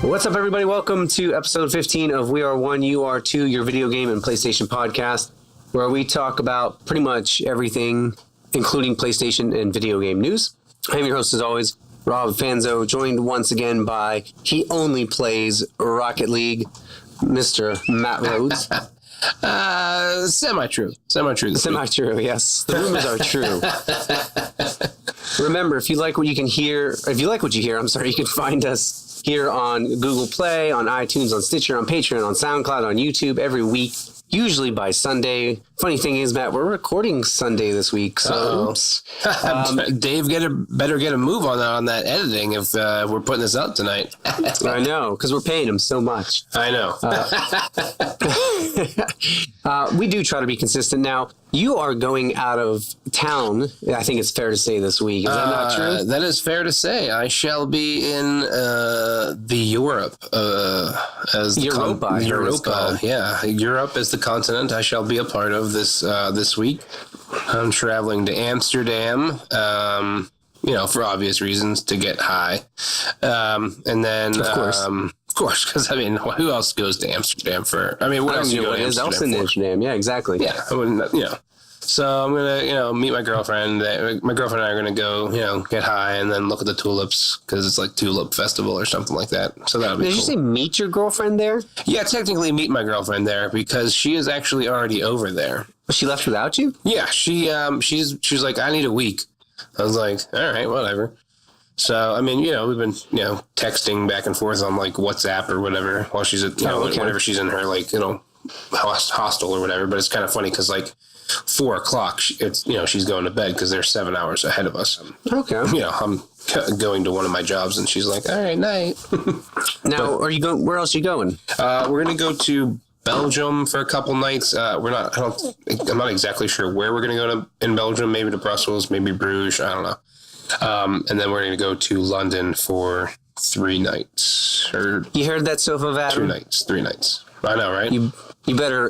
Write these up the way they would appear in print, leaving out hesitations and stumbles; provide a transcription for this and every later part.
What's up, everybody? Welcome to episode 15 of We Are One, You Are Two, your video game and PlayStation podcast, where we talk about pretty much everything, including PlayStation and video game news. I'm your host, as always, Rob Fanzo, joined once again by he only plays Rocket League, Mr. Matt Rhodes. Semi-true, yes. The rumors are true. Remember, if you like what you hear, you can find us here on Google Play, on iTunes, on Stitcher, on Patreon, on SoundCloud, on YouTube every week, usually by Sunday. Funny thing is, Matt, we're recording Sunday this week, so oops. Dave better get a move on that editing if we're putting this out tonight. I know, because we're paying him so much. I know. We do try to be consistent. Now, you are going out of town, I think it's fair to say, this week. Is that not true? That is fair to say. I shall be in the Europe. Europa. Yeah. Europe is the continent I shall be a part of this week. I'm traveling to Amsterdam, for obvious reasons, to get high. And then... Of course, because, who else goes to Amsterdam for... what else you go to Amsterdam for? Amsterdam, yeah, exactly. Yeah, I wouldn't, So I'm going to, meet my girlfriend. My girlfriend and I are going to go, get high and then look at the tulips because it's like Tulip Festival or something like that. So that'll be cool. Did you say meet your girlfriend there? Yeah, technically meet my girlfriend there because she is actually already over there. She left without you? Yeah, she's like, I need a week. I was like, all right, whatever. So, we've been, texting back and forth on, like, WhatsApp or whatever while she's at, whenever she's in her, like, hostel or whatever. But it's kind of funny because, like, 4 o'clock, it's, she's going to bed because they're 7 hours ahead of us. Okay. I'm going to one of my jobs and she's like, all right, night. Now, are you going, where else are you going? We're going to go to Belgium for a couple nights. I'm not exactly sure where we're going to go in Belgium, maybe to Brussels, maybe Bruges, I don't know. And then we're going to go to London for 3 nights. You heard that, Sofa Vat? 3 nights. I know, right? You better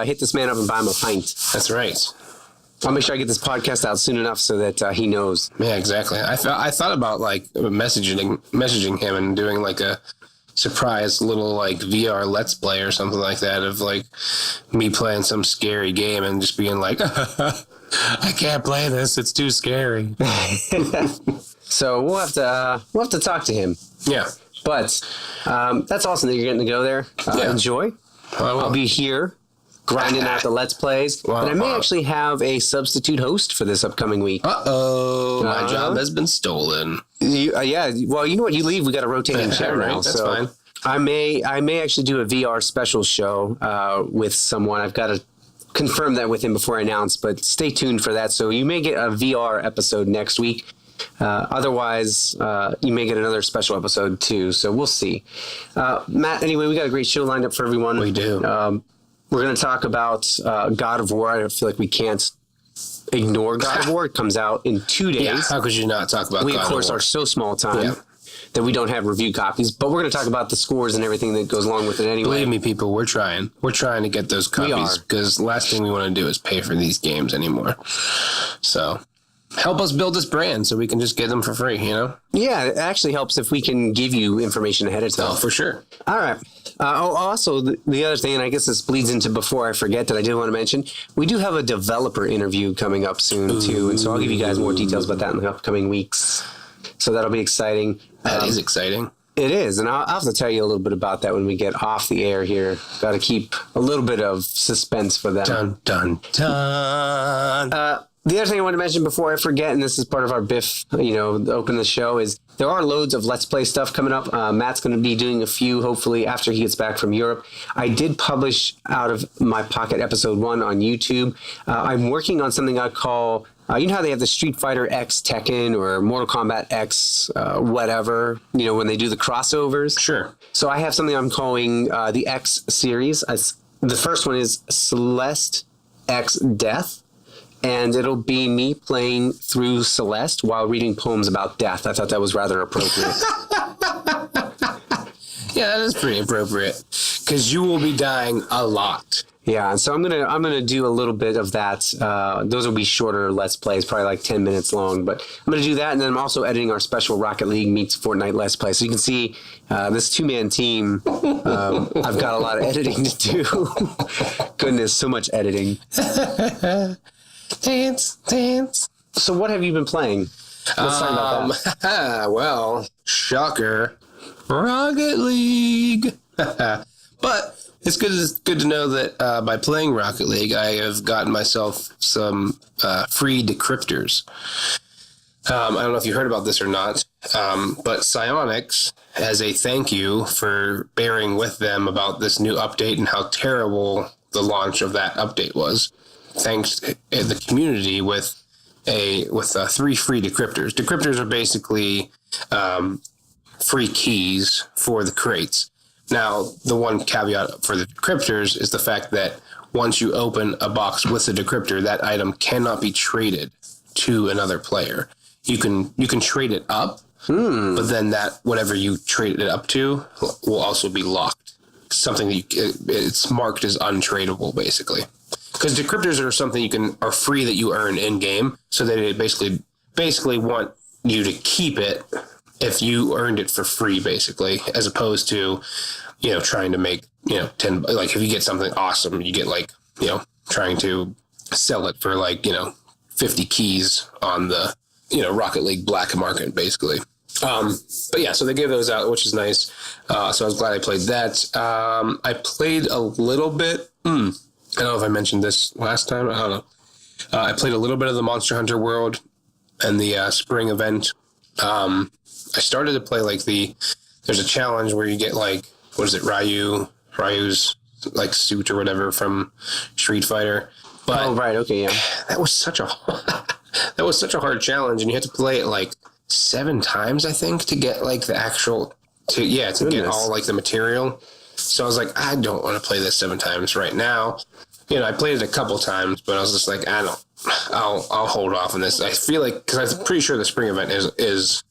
hit this man up and buy him a pint. That's right. I'll make sure I get this podcast out soon enough so that he knows. Yeah, exactly. I thought about like messaging him and doing like a surprise little like VR Let's Play or something like that of like me playing some scary game and just being like, I can't play this. It's too scary. So we'll have to talk to him. Yeah. But that's awesome that you're getting to go there. Enjoy. I'll be here grinding out the Let's Plays. But I may actually have a substitute host for this upcoming week. My job has been stolen. Yeah. Well, you know what? You leave. We got a rotating chair now. That's fine. I may actually do a VR special show with someone. I've got to confirm that with him before I announce, but stay tuned for that. So you may get a VR episode next week. Otherwise, you may get another special episode too. So we'll see. Matt, anyway, we got a great show lined up for everyone. We do. We're going to talk about God of War. I feel like we can't ignore God of War. It comes out in 2 days. Yeah, how could you not talk about God of War? We, of course, are so small time that we don't have review copies, but we're going to talk about the scores and everything that goes along with it anyway. Believe me, people, we're trying. We're trying to get those copies because the last thing we want to do is pay for these games anymore. So help us build this brand so we can just get them for free, Yeah, it actually helps if we can give you information ahead of time. Oh, for sure. All right. Also, the other thing, and I guess this bleeds into before I forget that I did want to mention, we do have a developer interview coming up soon, too, and so I'll give you guys more details about that in the upcoming weeks. So that'll be exciting. That is exciting. It is, and I'll have to tell you a little bit about that when we get off the air here. Got to keep a little bit of suspense for them. Dun, dun, dun. The other thing I want to mention before I forget, and this is part of our Biff, open the show, is there are loads of Let's Play stuff coming up. Matt's going to be doing a few, hopefully, after he gets back from Europe. I did publish Out of My Pocket Episode 1 on YouTube. I'm working on something I call... you know how they have the Street Fighter X Tekken or Mortal Kombat X whatever, when they do the crossovers? Sure. So I have something I'm calling the X series. The first one is Celeste X Death. And it'll be me playing through Celeste while reading poems about death. I thought that was rather appropriate. Yeah, that is pretty appropriate. Because you will be dying a lot. Yeah, and so I'm gonna do a little bit of that. Those will be shorter Let's Plays, probably like 10 minutes long. But I'm gonna do that, and then I'm also editing our special Rocket League meets Fortnite Let's Play. So you can see this 2-man team. I've got a lot of editing to do. Goodness, so much editing. Dance. So what have you been playing? Let's talk about that. Well, shocker, Rocket League. But it's good to know that by playing Rocket League, I have gotten myself some free decryptors. I don't know if you heard about this or not, but Psyonix, as a thank you for bearing with them about this new update and how terrible the launch of that update was, thanks the community with 3 free decryptors. Decryptors are basically free keys for the crates. Now, the one caveat for the decryptors is the fact that once you open a box with a decryptor, that item cannot be traded to another player. You can trade it up, but then that whatever you traded it up to will also be locked. Something that it's marked as untradeable, basically. Because decryptors are something are free that you earn in game, so they basically want you to keep it if you earned it for free, basically, as opposed to, trying to make, 10, like if you get something awesome, you get trying to sell it for 50 keys on the, Rocket League black market, basically. But yeah, so they gave those out, which is nice. So I was glad I played that. I played a little bit. I don't know if I mentioned this last time. I don't know. I played a little bit of the Monster Hunter World and the spring event. I started to play there's a challenge where you get Ryu's suit or whatever from Street Fighter. But right, okay, yeah. That was such a hard challenge, and you had to play it 7 times, I think, to get the actual get all the material. So I was like, I don't want to play this 7 times right now. I played it a couple times, but I was just like, I'll hold off on this. I feel because I'm pretty sure the spring event is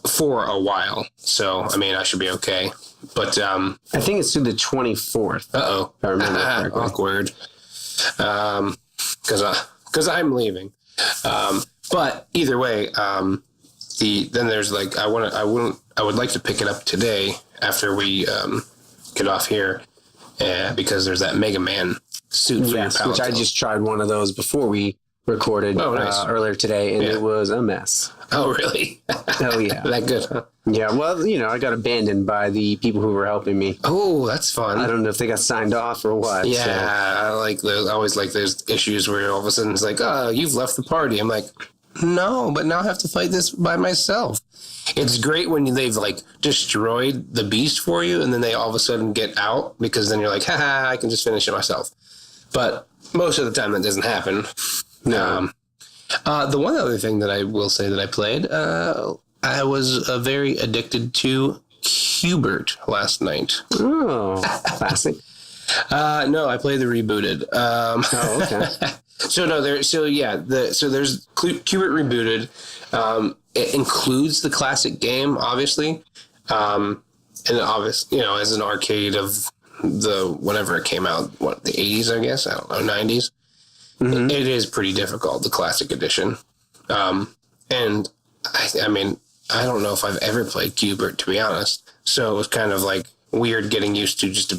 for a while. So, I should be okay. But I think it's through the 24th. Uh-oh. If I remember correctly. Awkward. Because I'm leaving. But either way, then there's I would like to pick it up today after we get off here, because there's that Mega Man suit for your Palico. Which I just tried one of those before we recorded earlier today, and it was a mess. Oh, really? Oh, yeah. That good, huh? Yeah, well, I got abandoned by the people who were helping me. Oh, that's fun. I don't know if they got signed off or what. Yeah, so. I always there's issues where all of a sudden it's oh, you've left the party. I'm like, no, but now I have to fight this by myself. It's great when they've destroyed the beast for you, and then they all of a sudden get out, because then you're like, haha, I can just finish it myself. But most of the time that doesn't happen. No. The one other thing that I will say that I played, I was very addicted to Qbert last night. Oh, classic. No, I played the rebooted. Oh, okay. There's Qbert rebooted. It includes the classic game, obviously, and obviously, as an arcade of whenever it came out, the 80s, I guess, I don't know, 90s. Mm-hmm. It is pretty difficult, the classic edition, and I don't know if I've ever played Qbert, to be honest. So it was kind of weird getting used to just to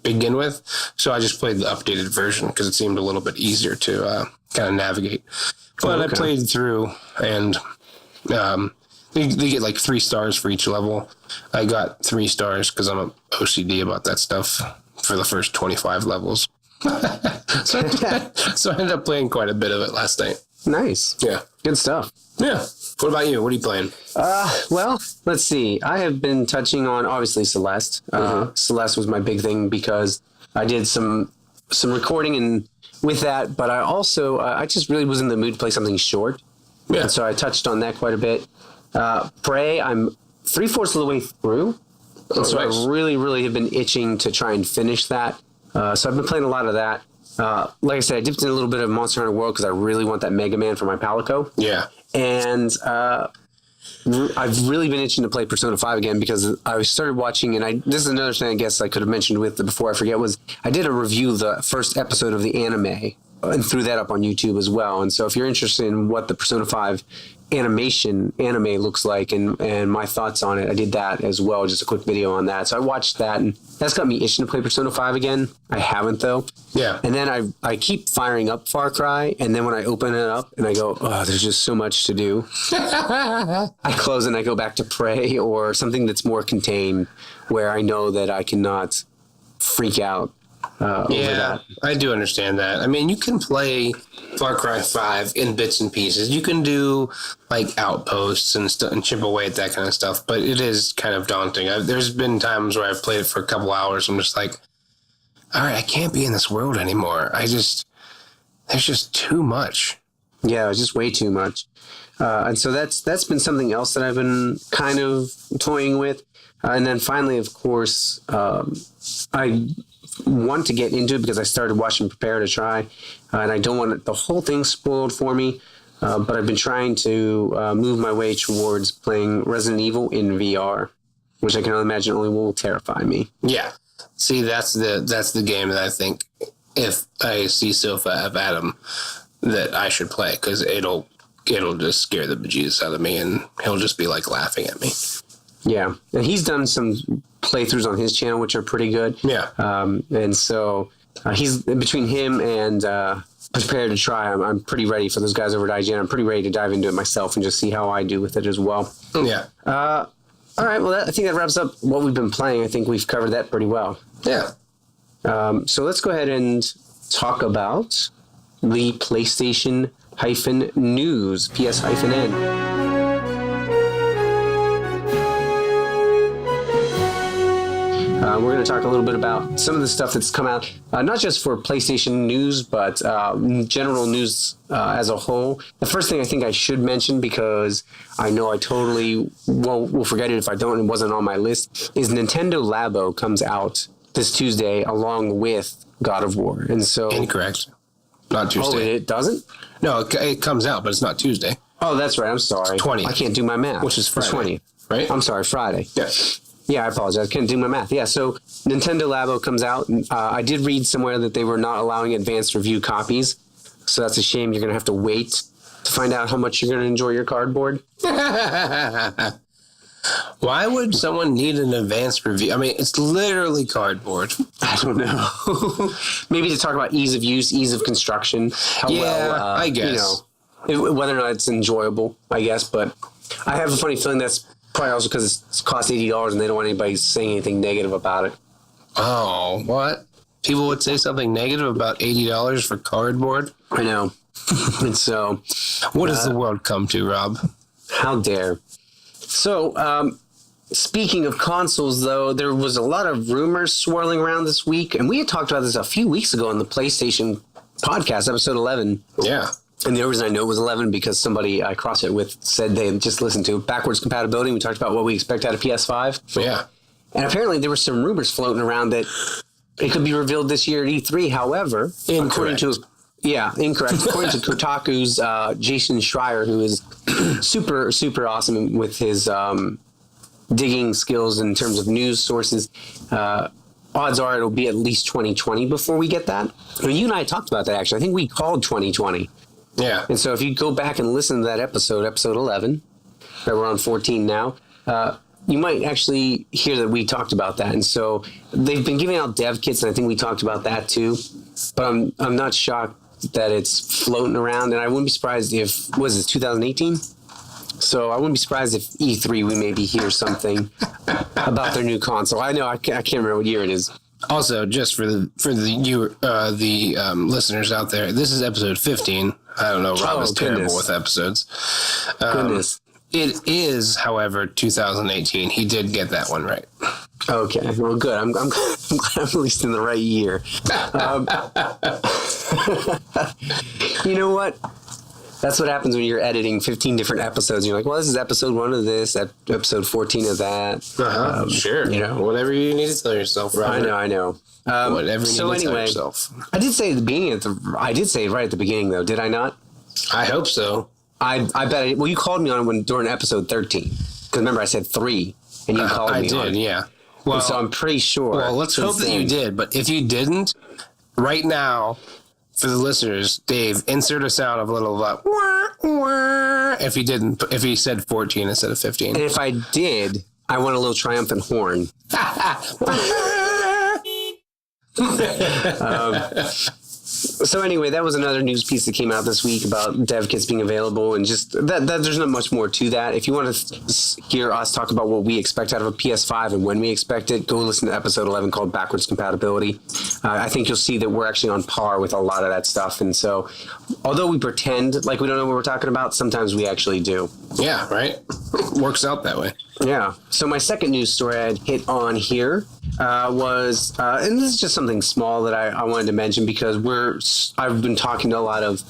begin with. So I just played the updated version because it seemed a little bit easier to kind of navigate. But I played through, and they get 3 stars for each level. I got 3 stars because I'm a OCD about that stuff for the first 25 levels. So I ended up playing quite a bit of it last night. Nice. Yeah. Good stuff. Yeah. What about you? What are you playing? Well, let's see. I have been touching on, obviously, Celeste. Celeste was my big thing because I did some recording and with that, but I also, I just really was in the mood to play something short. Yeah. And so I touched on that quite a bit. Prey, I'm 3/4 of the way through. And so nice. I really, really have been itching to try and finish that. So I've been playing a lot of that. Like I said, I dipped in a little bit of Monster Hunter World because I really want that Mega Man for my Palico. Yeah. And I've really been itching to play Persona 5 again because I started watching, and this is another thing I guess I could have mentioned with the before I forget was I did a review of the first episode of the anime and threw that up on YouTube as well. And so if you're interested in what the Persona 5 anime looks like and my thoughts on it, I did that as well, just a quick video on that. So I watched that, and that's got me itching to play Persona 5 again. I haven't though. Yeah. And then I keep firing up Far Cry, and then when I open it up and I go, oh, there's just so much to do. I close and I go back to Prey or something that's more contained where I know that I cannot freak out over that. I do understand that. I mean, you can play Far Cry 5 in bits and pieces. You can do like outposts and chip away at that kind of stuff, but it is kind of daunting. There's been times where I've played it for a couple hours. I'm just like, all right, I can't be in this world anymore. There's just too much. Yeah, it's just way too much. And so that's been something else that I've been kind of toying with. And then finally, of course, I want to get into it because I started watching Prepare to Try, and I don't want the whole thing spoiled for me. But I've been trying to move my way towards playing Resident Evil in VR, which I can only imagine only will terrify me. Yeah. See, that's the game that I think if I see Sofa have Adam that I should play, because it'll just scare the bejesus out of me, and he'll just be like laughing at me. Yeah, and he's done some playthroughs on his channel, which are pretty good. Yeah. And so he's between him and Prepare to Try. I'm pretty ready for those guys over at IGN. I'm pretty ready to dive into it myself and just see how I do with it as well. Yeah. All right. Well, I think that wraps up what we've been playing. I think we've covered that pretty well. Yeah. So let's go ahead and talk about the PlayStation-News, PS-N. We're going to talk a little bit about some of the stuff that's come out, not just for PlayStation news, but general news as a whole. The first thing I think I should mention, because I know I totally will forget it if I don't, it wasn't on my list, is Nintendo Labo comes out this Tuesday along with God of War. And so Incorrect. Not Tuesday. Oh, it doesn't? No, it comes out, but it's not Tuesday. Oh, that's right. I'm sorry. 20th. I can't do my math. Which is Friday. 20th. Right? I'm sorry, Friday. Yes. Yeah, I apologize. I couldn't do my math. Yeah, so Nintendo Labo comes out. I did read somewhere that they were not allowing advanced review copies. So that's a shame. You're going to have to wait to find out how much you're going to enjoy your cardboard. Why would someone need an advanced review? I mean, it's literally cardboard. I don't know. Maybe to talk about ease of use, ease of construction. How I guess. Whether or not it's enjoyable, I guess. But I have a funny feeling that's probably also because it costs $80 and they don't want anybody saying anything negative about it. Oh, what? People would say something negative about $80 for cardboard? I know. And so... What does the world come to, Rob? How dare. So, speaking of consoles, though, there was a lot of rumors swirling around this week, and we had talked about this a few weeks ago on the PlayStation podcast, episode 11. Yeah. And the reason I know it was 11 because somebody I crossed it with said they just listened to backwards compatibility. We talked about what we expect out of PS5. Yeah. And apparently there were some rumors floating around that it could be revealed this year at E3. However, incorrect. Incorrect. According to Kotaku's Jason Schreier, who is super, super awesome with his digging skills in terms of news sources, odds are it'll be at least 2020 before we get that. Well, you and I talked about that, actually. I think we called 2020. Yeah. And so if you go back and listen to that episode 11, that we're on 14 now, you might actually hear that we talked about that. And so they've been giving out dev kits, and I think we talked about that too. But I'm not shocked that it's floating around, and I wouldn't be surprised if, was it 2018? So I wouldn't be surprised if E3 we maybe hear something about their new console. I know I can't remember what year it is. Also, just for the listeners out there, this is episode 15. I don't know. Rob is terrible with episodes. Goodness. It is, however, 2018. He did get that one right. Okay. Well, good. I'm glad I'm at least in the right year. You know what? That's what happens when you're editing 15 different episodes. You're like, well, this is episode 1 of this, episode 14 of that. Sure. You know, whatever you need to tell yourself, Robert. I know. Whatever you need to tell yourself. I did say at the beginning, I did say it right at the beginning, though, did I not? I hope so. I bet. Well, you called me on it during episode 13. Because remember, I said 3, and you called me on it. Yeah. Well, and so I'm pretty sure. Well, let's hope that you did. But if you didn't, right now, for the listeners, Dave, insert a sound of a little wah, wah, if he said 14 instead of 15. And if I did, I want a little triumphant horn. So anyway, that was another news piece that came out this week about dev kits being available, and just that there's not much more to that. If you want to hear us talk about what we expect out of a PS5 and when we expect it, go listen to episode 11 called Backwards Compatibility. I think you'll see that we're actually on par with a lot of that stuff. And so, although we pretend like we don't know what we're talking about, sometimes we actually do. Yeah, right? Works out that way. Yeah. So my second news story I'd hit on here was, and this is just something small that I wanted to mention because I've been talking to a lot of,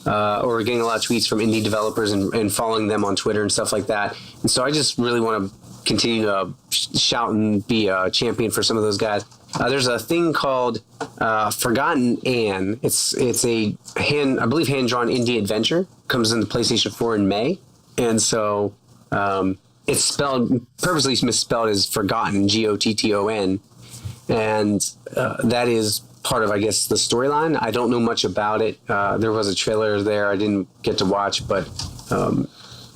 or getting a lot of tweets from indie developers and following them on Twitter and stuff like that. And so I just really want to continue to shout and be a champion for some of those guys. There's a thing called Forgotten Anne. It's a I believe hand-drawn indie adventure. Comes into PlayStation 4 in May. And so it's purposely misspelled as Forgotten, Gotton. And that is part of, I guess, the storyline. I don't know much about it. There was a trailer there I didn't get to watch, but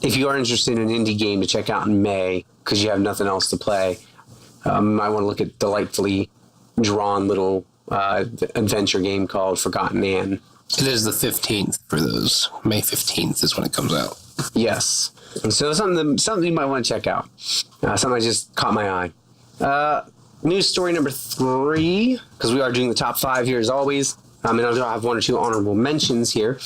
if you are interested in an indie game to check out in May, because you have nothing else to play, I want to look at delightfully drawn little adventure game called Forgotten Anne. It is the 15th for those. May 15th is when it comes out. Yes. And so something you might want to check out. Something that just caught my eye. News story number 3, because we are doing the top 5 here as always, and I'll have 1 or 2 honorable mentions here,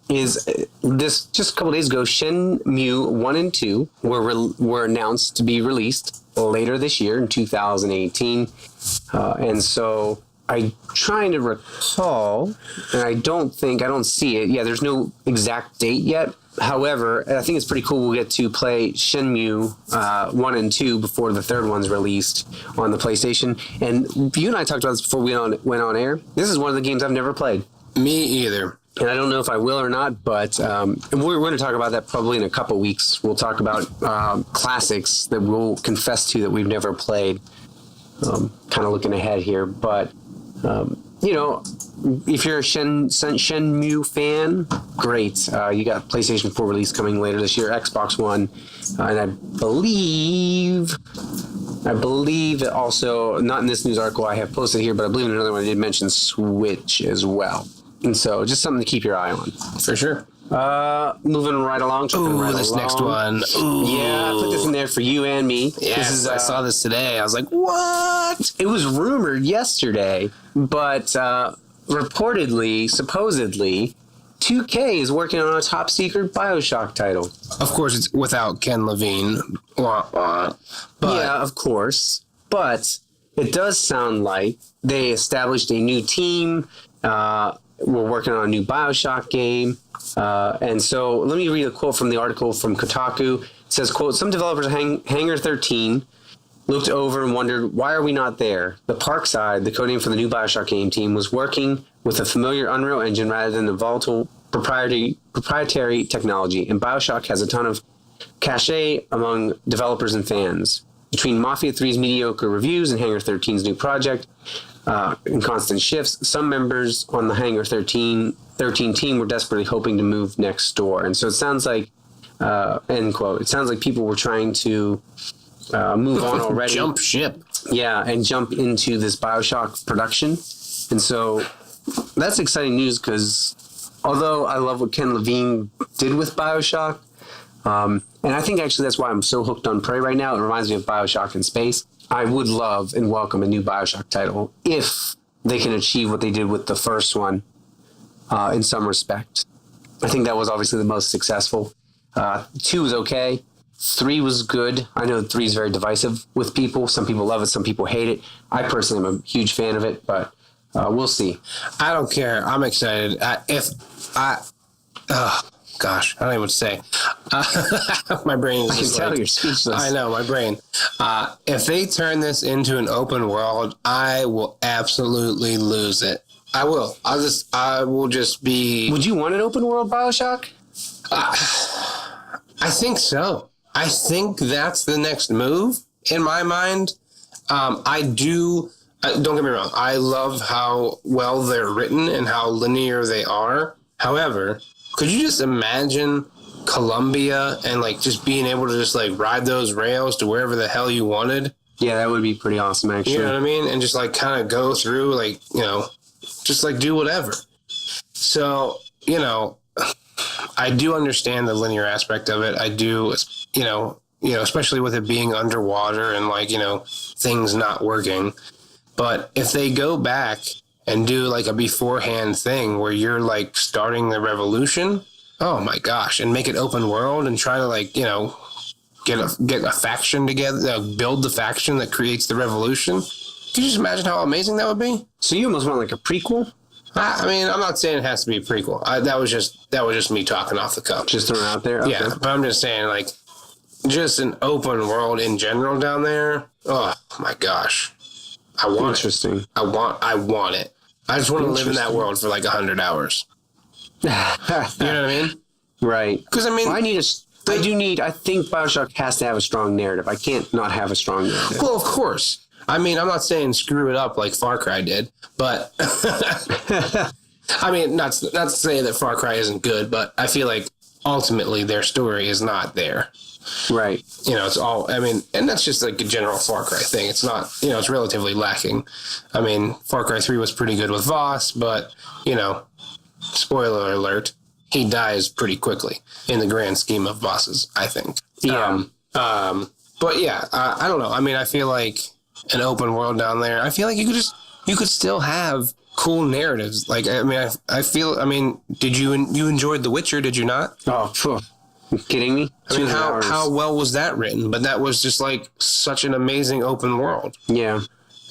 is this just a couple days ago, Shenmue 1 and 2 were announced to be released later this year in 2018. And so I'm trying to recall, and I don't see it. Yeah, there's no exact date yet. However, I think it's pretty cool we'll get to play Shenmue 1 and 2 before the third one's released on the PlayStation. And you and I talked about this before we went on air. This is one of the games I've never played. Me either. And I don't know if I will or not, but we're going to talk about that probably in a couple weeks. We'll talk about classics that we'll confess to that we've never played. Kind of looking ahead here, but if you're a Shenmue fan, great. You got PlayStation 4 release coming later this year, Xbox One, and I believe it also, not in this news article I have posted here, but I believe in another one I did mention Switch as well. And so just something to keep your eye on. For sure. Moving right along. Next one. Ooh. Yeah, I put this in there for you and me. Yes, I saw this today. I was like, what? It was rumored yesterday, but reportedly, supposedly, 2K is working on a top secret BioShock title. Of course, it's without Ken Levine. But yeah, of course. But it does sound like they established a new team. We're working on a new BioShock game. And so let me read a quote from the article from Kotaku. It says, quote, "Some developers at Hangar 13 looked over and wondered, why are we not there? The Parkside, the codename for the new BioShock game team, was working with a familiar Unreal Engine rather than the volatile proprietary technology. And BioShock has a ton of cachet among developers and fans. Between Mafia 3's mediocre reviews and Hangar 13's new project, in constant shifts, some members on the Hangar 13 team were desperately hoping to move next door." And so it sounds like, end quote, it sounds like people were trying to move on already. Jump ship. Yeah, and jump into this BioShock production. And so that's exciting news because although I love what Ken Levine did with BioShock, and I think actually that's why I'm so hooked on Prey right now. It reminds me of BioShock in space. I would love and welcome a new BioShock title if they can achieve what they did with the first one in some respect. I think that was obviously the most successful. 2 was okay. 3 was good. I know 3 is very divisive with people. Some people love it. Some people hate it. I personally am a huge fan of it, but we'll see. I don't care. I'm excited. Gosh, I don't even know what to say. My brain is I can tell you're speechless. I know, my brain. If they turn this into an open world, I will absolutely lose it. I will. I will just be... Would you want an open world BioShock? I think so. I think that's the next move in my mind. I do. Don't get me wrong. I love how well they're written and how linear they are. However, could you just imagine Columbia and like just being able to just like ride those rails to wherever the hell you wanted? Yeah, that would be pretty awesome, actually. You know what I mean? And just like kind of go through, like, you know, just like do whatever. So, you know, I do understand the linear aspect of it. I do, you know, especially with it being underwater and like, you know, things not working. But if they go back and do like a beforehand thing where you're like starting the revolution, oh my gosh, and make it open world and try to like, you know, get a faction together, build the faction that creates the revolution. Can you just imagine how amazing that would be? So you almost want like a prequel? I mean, I'm not saying it has to be a prequel. That was just me talking off the cuff. Just throwing it out there? Okay. Yeah, but I'm just saying, like, just an open world in general down there. Oh my gosh, I want Interesting. it. I want it. I just want to live in that world for like 100 hours. You know what I mean? Right. Because I mean, well, I think BioShock has to have a strong narrative. I can't not have a strong narrative. Well, of course. I mean, I'm not saying screw it up like Far Cry did, but I mean, not to say that Far Cry isn't good, but I feel like ultimately their story is not there. Right. You know, it's all, I mean, and that's just like a general Far Cry thing. It's not, you know, it's relatively lacking. I mean, Far Cry 3 was pretty good with Voss, but, you know, spoiler alert, he dies pretty quickly in the grand scheme of bosses, I think. Yeah. But yeah, I don't know. I mean, I feel like an open world down there, I feel like you could still have cool narratives. Like, I mean, I mean, did you enjoyed The Witcher, did you not? Oh, phew. You kidding me? I mean, how well was that written? But that was just like such an amazing open world. Yeah.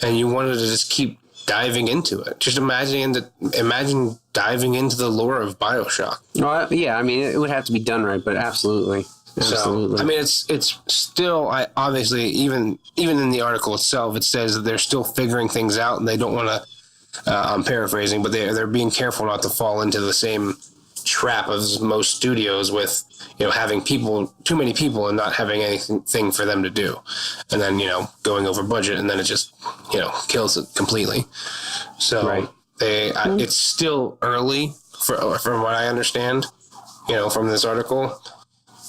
And you wanted to just keep diving into it. Just imagine diving into the lore of BioShock. Well, yeah, I mean, it would have to be done right, but absolutely. Absolutely. So, I mean, it's still, obviously, even in the article itself, it says that they're still figuring things out and they don't want to, I'm paraphrasing, but they're being careful not to fall into the same trap as most studios with, you know, having too many people and not having anything for them to do. And then, you know, going over budget and then it just, you know, kills it completely. So right. It's still early from what I understand, you know, from this article.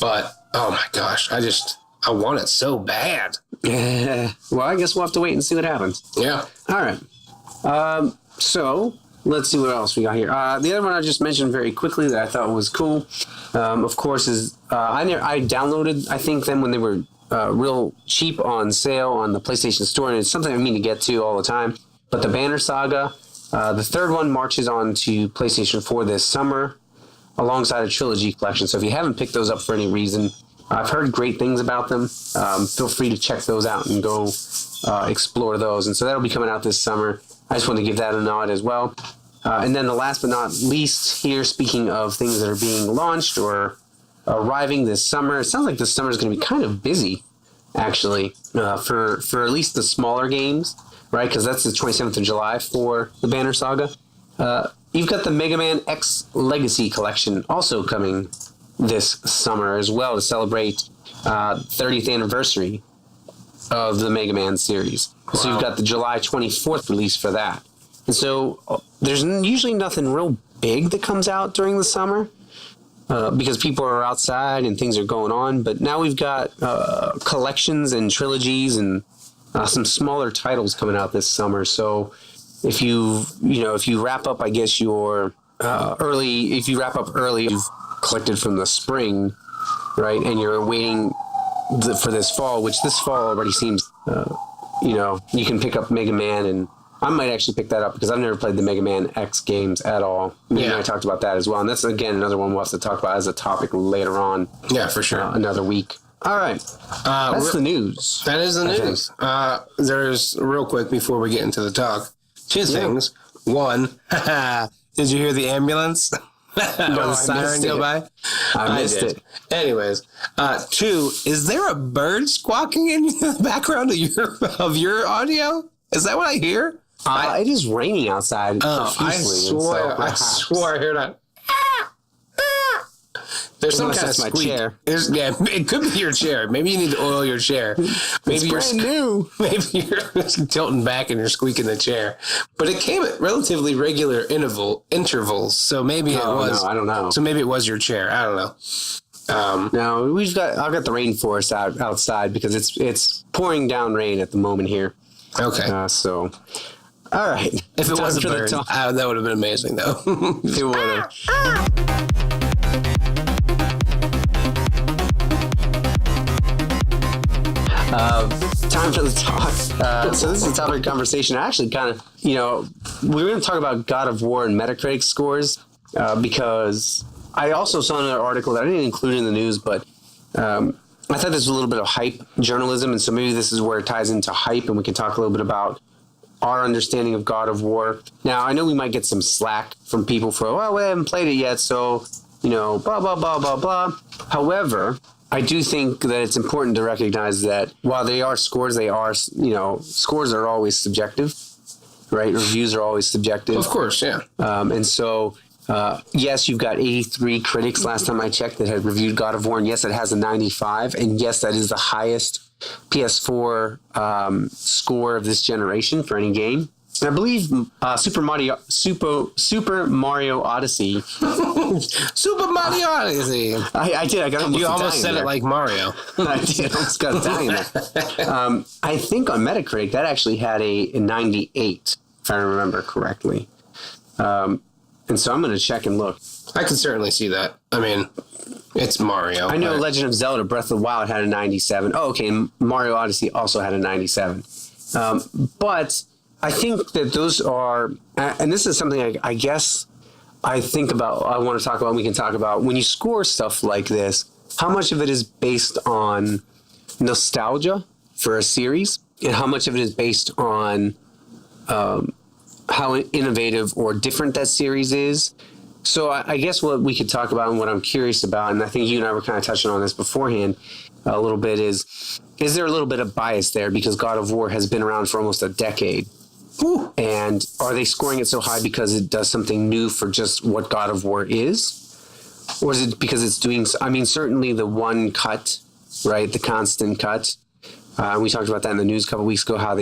But, oh my gosh, I want it so bad. Well, I guess we'll have to wait and see what happens. Yeah. All right. So let's see what else we got here. The other one I just mentioned very quickly that I thought was cool, of course, is I downloaded, I think, them when they were real cheap on sale on the PlayStation Store, and it's something I mean to get to all the time. But the Banner Saga, the third one marches on to PlayStation 4 this summer, alongside a trilogy collection. So if you haven't picked those up for any reason, I've heard great things about them. Feel free to check those out and go explore those. And so that'll be coming out this summer. I just wanted to give that a nod as well. And then the last but not least here, speaking of things that are being launched or arriving this summer, it sounds like this summer is going to be kind of busy, actually, for at least the smaller games, right? Because that's the 27th of July for the Banner Saga. You've got the Mega Man X Legacy Collection also coming this summer as well to celebrate 30th anniversary of the Mega Man series. Wow. So you've got the July 24th release for that. And so there's usually nothing real big that comes out during the summer because people are outside and things are going on. But now we've got collections and trilogies and some smaller titles coming out this summer. So if you wrap up, I guess if you wrap up early, you've collected from the spring, right? And you're waiting for this fall, which this fall already seems, you can pick up Mega Man, and I might actually pick that up because I've never played the Mega Man X games at all. I talked about that as well. And that's, again, another one we'll have to talk about as a topic later on. Yeah, for sure. Another week. All right. That's the news. That is the news. There's, real quick before we get into the talk, two things. One, did you hear the ambulance? The siren go by? I missed it. Anyways, two, is there a bird squawking in the background of your audio? Is that what I hear? It is raining outside. I swore I heard that. There's some Unless kind of that's my squeak. chair. Yeah, it could be your chair. Maybe you need to oil your chair. Maybe It's brand new. Maybe you're tilting back and you're squeaking the chair. But it came at relatively regular intervals. So maybe it was. No, I don't know. So maybe it was your chair. I don't know. No, I've got the rainforest outside because it's pouring down rain at the moment here. Okay. So, all right. If it was a bird, that would have been amazing, though. It would have. Time for the talk. So this is a topic of conversation. I actually kind of, we're going to talk about God of War and Metacritic scores because I also saw another article that I didn't include in the news, but I thought this was a little bit of hype journalism, and so maybe this is where it ties into hype, and we can talk a little bit about our understanding of God of War. Now, I know we might get some slack from people for, we haven't played it yet, so, blah, blah, blah, blah, blah. However, I do think that it's important to recognize that while they are scores, scores are always subjective, right? Reviews are always subjective. Of course, yeah. And so, yes, you've got 83 critics last time I checked that had reviewed God of War, and yes, it has a 95, and yes, that is the highest PS4 score of this generation for any game. And I believe Super Mario Odyssey. Super Mario Odyssey. I did. I got almost. You almost said it like Mario. I did. I almost got Italian there. I think on Metacritic that actually had a 98, if I remember correctly. And so I'm going to check and look. I can certainly see that. I mean, it's Mario. I know Legend of Zelda Breath of the Wild had a 97. Oh, okay. And Mario Odyssey also had a 97. But I think that those are, and this is something I guess I think about, I want to talk about, we can talk about, when you score stuff like this, how much of it is based on nostalgia for a series, and how much of it is based on how innovative or different that series is. So I guess what we could talk about and what I'm curious about, and I think you and I were kind of touching on this beforehand a little bit, is there a little bit of bias there because God of War has been around for almost a decade? Ooh. And are they scoring it so high because it does something new for just what God of War is? Or is it because it's doing, certainly the one cut, right? The constant cut. We talked about that in the news a couple weeks ago, how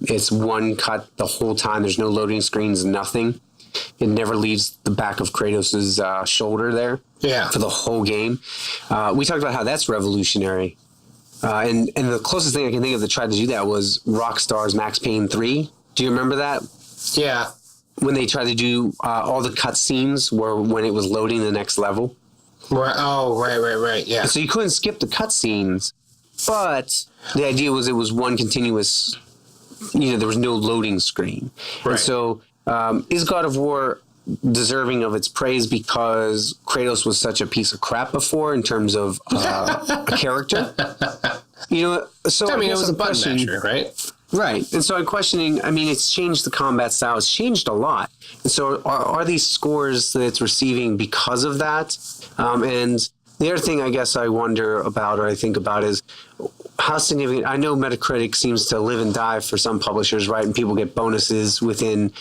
it's one cut the whole time. There's no loading screens, nothing. It never leaves the back of Kratos' shoulder there for the whole game. We talked about how that's revolutionary. And the closest thing I can think of that tried to do that was Rockstar's Max Payne 3. Do you remember that? Yeah. When they tried to do all the cutscenes were when it was loading the next level. Right. Oh, right. Yeah. And so you couldn't skip the cutscenes, but the idea was it was one continuous, there was no loading screen. Right. And so is God of War deserving of its praise because Kratos was such a piece of crap before in terms of a character? So it was a button masher, right? Right. And so I'm questioning, it's changed the combat style. It's changed a lot. And so are these scores that it's receiving because of that? And the other thing I guess I wonder about or I think about is how significant, I know Metacritic seems to live and die for some publishers, right? And people get bonuses within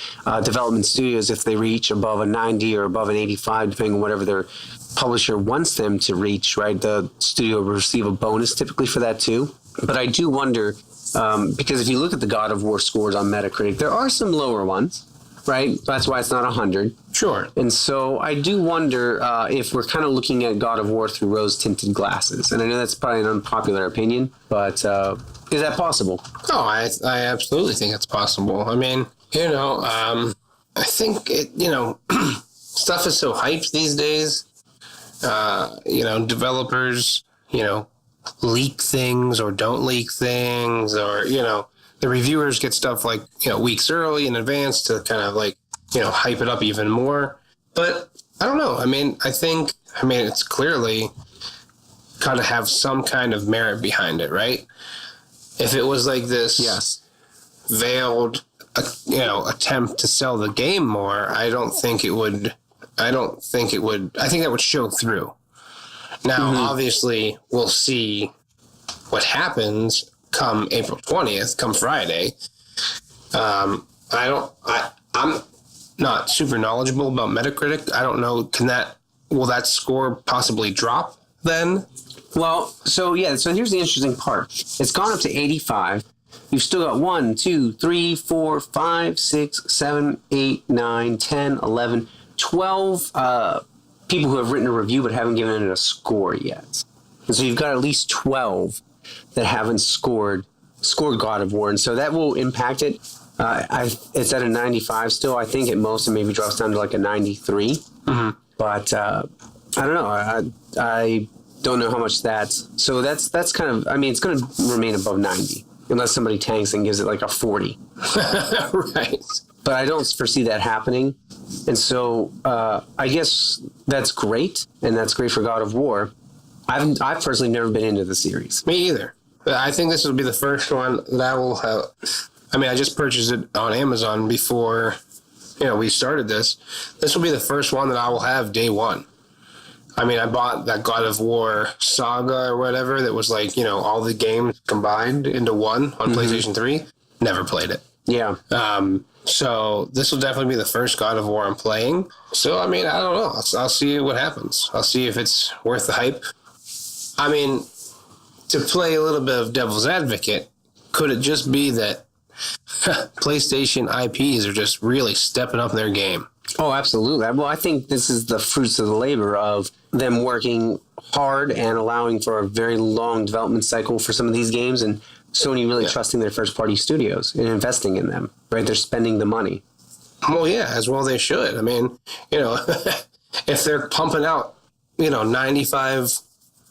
development studios if they reach above a 90 or above an 85, depending on whatever their publisher wants them to reach, right? The studio will receive a bonus typically for that too. But I do wonder, because if you look at the God of War scores on Metacritic, there are some lower ones, right? That's why it's not 100. Sure. And so I do wonder if we're kind of looking at God of War through rose-tinted glasses. And I know that's probably an unpopular opinion, but is that possible? Oh, I absolutely think it's possible. I think stuff is so hyped these days. Developers, leak things or don't leak things, or the reviewers get stuff like weeks early in advance to kind of hype it up even more. But I don't know. I think it's clearly got to have some kind of merit behind it, right? If it was like this veiled attempt to sell the game more, I think that would show through. Now, obviously, we'll see what happens come April 20th, come Friday. I'm not super knowledgeable about Metacritic. I don't know. will that score possibly drop then? Well, so here's the interesting part. It's gone up to 85. You've still got 1, 2, 3, 4, 5, 6, 7, 8, 9, 10, 11, 12 people who have written a review but haven't given it a score yet. And so you've got at least 12 that haven't scored God of War. And so that will impact it. It's at a 95 still. I think at most it maybe drops down to like a 93. Mm-hmm. But I don't know. I don't know how much that's. So that's kind of, I mean, it's going to remain above 90 unless somebody tanks and gives it like a 40. Right. But I don't foresee that happening. And so I guess that's great. And that's great for God of War. I've personally never been into the series. Me either. I think this will be the first one that I will have. I mean, I just purchased it on Amazon before, we started this. This will be the first one that I will have day one. I mean, I bought that God of War saga or whatever that was like, all the games combined into one on PlayStation 3. Never played it. Yeah. So this will definitely be the first God of War I'm playing. So, I mean, I don't know. I'll see what happens. I'll see if it's worth the hype. I mean, to play a little bit of devil's advocate, could it just be that PlayStation IPs are just really stepping up their game? Oh, absolutely. Well, I think this is the fruits of the labor of them working hard and allowing for a very long development cycle for some of these games, and Sony really trusting their first-party studios and investing in them, right? They're spending the money. Well, yeah, as well they should. I mean, if they're pumping out, 95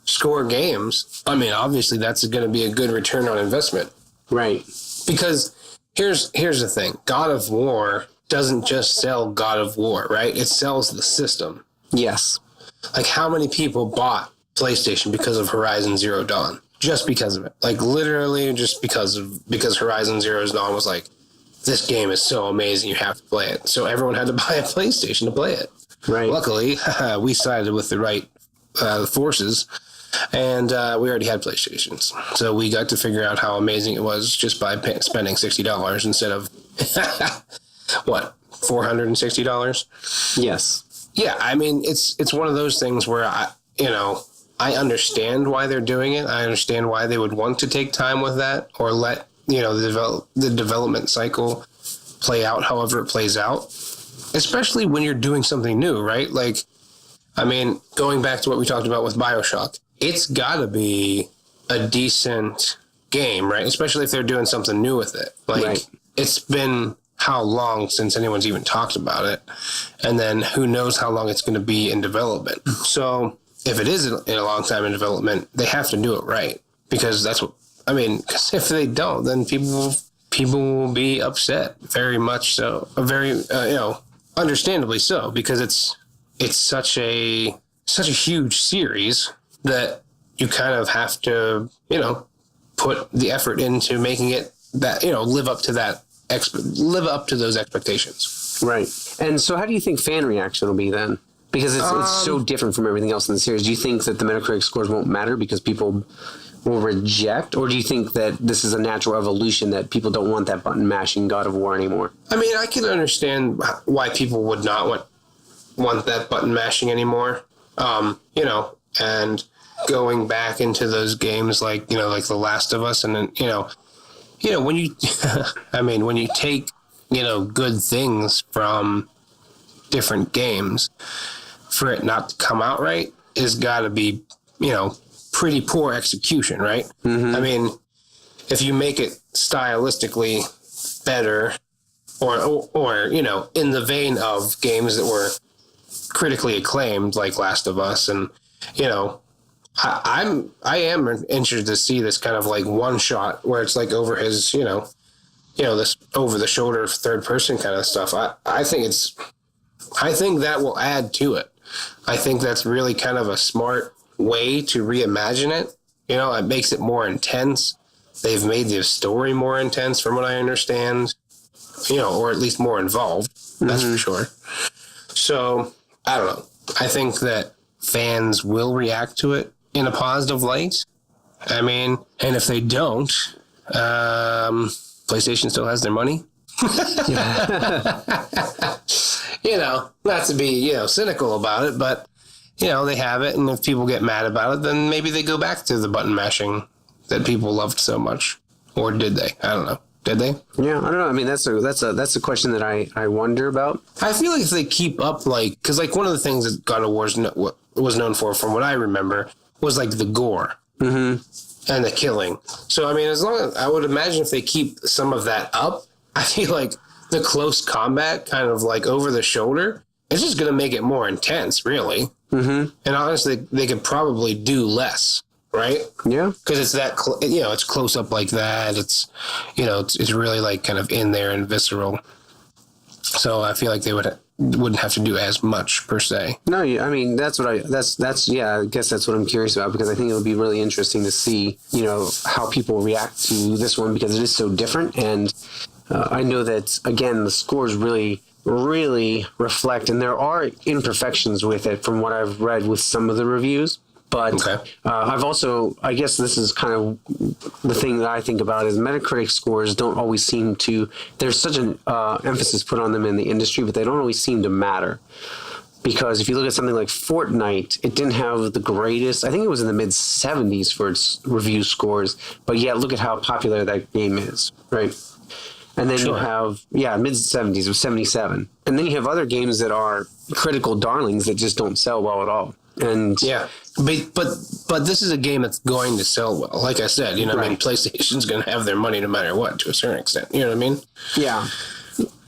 score games, I mean, obviously that's going to be a good return on investment. Right. Because here's the thing. God of War doesn't just sell God of War, right? It sells the system. Yes. Like, how many people bought PlayStation because of Horizon Zero Dawn? Just because of it. Like, literally just because Horizon Zero Dawn was like, this game is so amazing, you have to play it. So everyone had to buy a PlayStation to play it. Right. Luckily, we sided with the right forces, and we already had PlayStations. So we got to figure out how amazing it was just by spending $60 instead of, what, $460? Yes. Yeah, I mean, it's one of those things where I understand why they're doing it. I understand why they would want to take time with that or let, the development cycle play out however it plays out, especially when you're doing something new, right? Like, I mean, going back to what we talked about with BioShock, it's got to be a decent game, right? Especially if they're doing something new with it. Like, right. It's been how long since anyone's even talked about it? And then who knows how long it's going to be in development. So if it is in a long time in development, they have to do it right, because that's what, I mean, because if they don't, then people will be upset, very much so, very, understandably so, because it's such a huge series that you kind of have to, put the effort into making it that, live up to those expectations. Right. And so how do you think fan reaction will be then? Because it's so different from everything else in the series. Do you think that the Metacritic scores won't matter because people will reject? Or do you think that this is a natural evolution that people don't want that button mashing God of War anymore? I mean, I can understand why people would not want that button mashing anymore. And going back into those games like The Last of Us, and then, when you, I mean, when you take, good things from different games, for it not to come out right is got to be, pretty poor execution, right? Mm-hmm. I mean, if you make it stylistically better or, in the vein of games that were critically acclaimed, like Last of Us, and, I am interested to see this kind of like one shot where it's like over his, this over the shoulder third person kind of stuff. I think that will add to it. I think that's really kind of a smart way to reimagine it. It makes it more intense. They've made the story more intense from what I understand, or at least more involved. That's for sure. So I don't know. I think that fans will react to it in a positive light. I mean, and if they don't, PlayStation still has their money. Not to be, cynical about it, but they have it, and if people get mad about it, then maybe they go back to the button mashing that people loved so much. Or did they? I don't know. Did they? Yeah, I don't know. I mean, that's a question that I wonder about. I feel like if they keep up, because one of the things that God of War was known for, from what I remember, was like the gore and the killing. So I mean, as long as I would imagine if they keep some of that up, I feel like the close combat, kind of like over the shoulder, it's just going to make it more intense, really. And honestly, they could probably do less. Right? Yeah. Because it's that, it's close up like that. It's, it's really like kind of in there and visceral. So I feel like they wouldn't have to do as much per se. No, I mean, I guess that's what I'm curious about, because I think it would be really interesting to see, how people react to this one, because it is so different. And I know that, again, the scores really reflect, and there are imperfections with it from what I've read with some of the reviews. But I've also, I guess this is kind of the thing that I think about, is Metacritic scores don't always seem to, there's such an emphasis put on them in the industry, but they don't always seem to matter. Because if you look at something like Fortnite, it didn't have the greatest, I think it was in the mid 70s for its review scores, but yet look at how popular that game is, right? And then you have, mid 70s, it was 77. And then you have other games that are critical darlings that just don't sell well at all. And but this is a game that's going to sell well. Like I said, I mean, PlayStation's going to have their money no matter what, to a certain extent. You know what I mean? Yeah.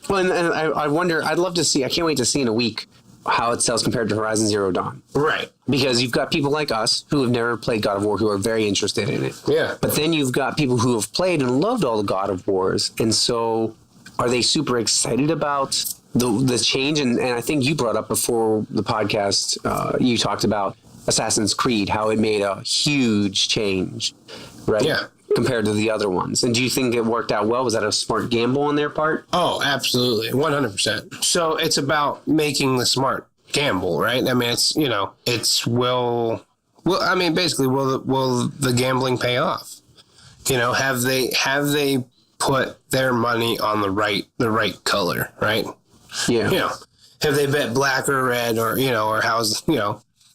Well, and I wonder, I'd love to see, I can't wait to see in a week how it sells compared to Horizon Zero Dawn. Right. Because you've got people like us who have never played God of War who are very interested in it. Yeah. But then you've got people who have played and loved all the God of Wars. And so are they super excited about the change? And I think you brought up before the podcast, you talked about Assassin's Creed, how it made a huge change, right? Yeah. Compared to the other ones. And do you think it worked out well? Was that a smart gamble on their part? Oh, absolutely. 100%. So it's about making the smart gamble, right? I mean, it's, I mean, basically, will the gambling pay off? Have they put their money on the right color, right? Yeah. Have they bet black or red, or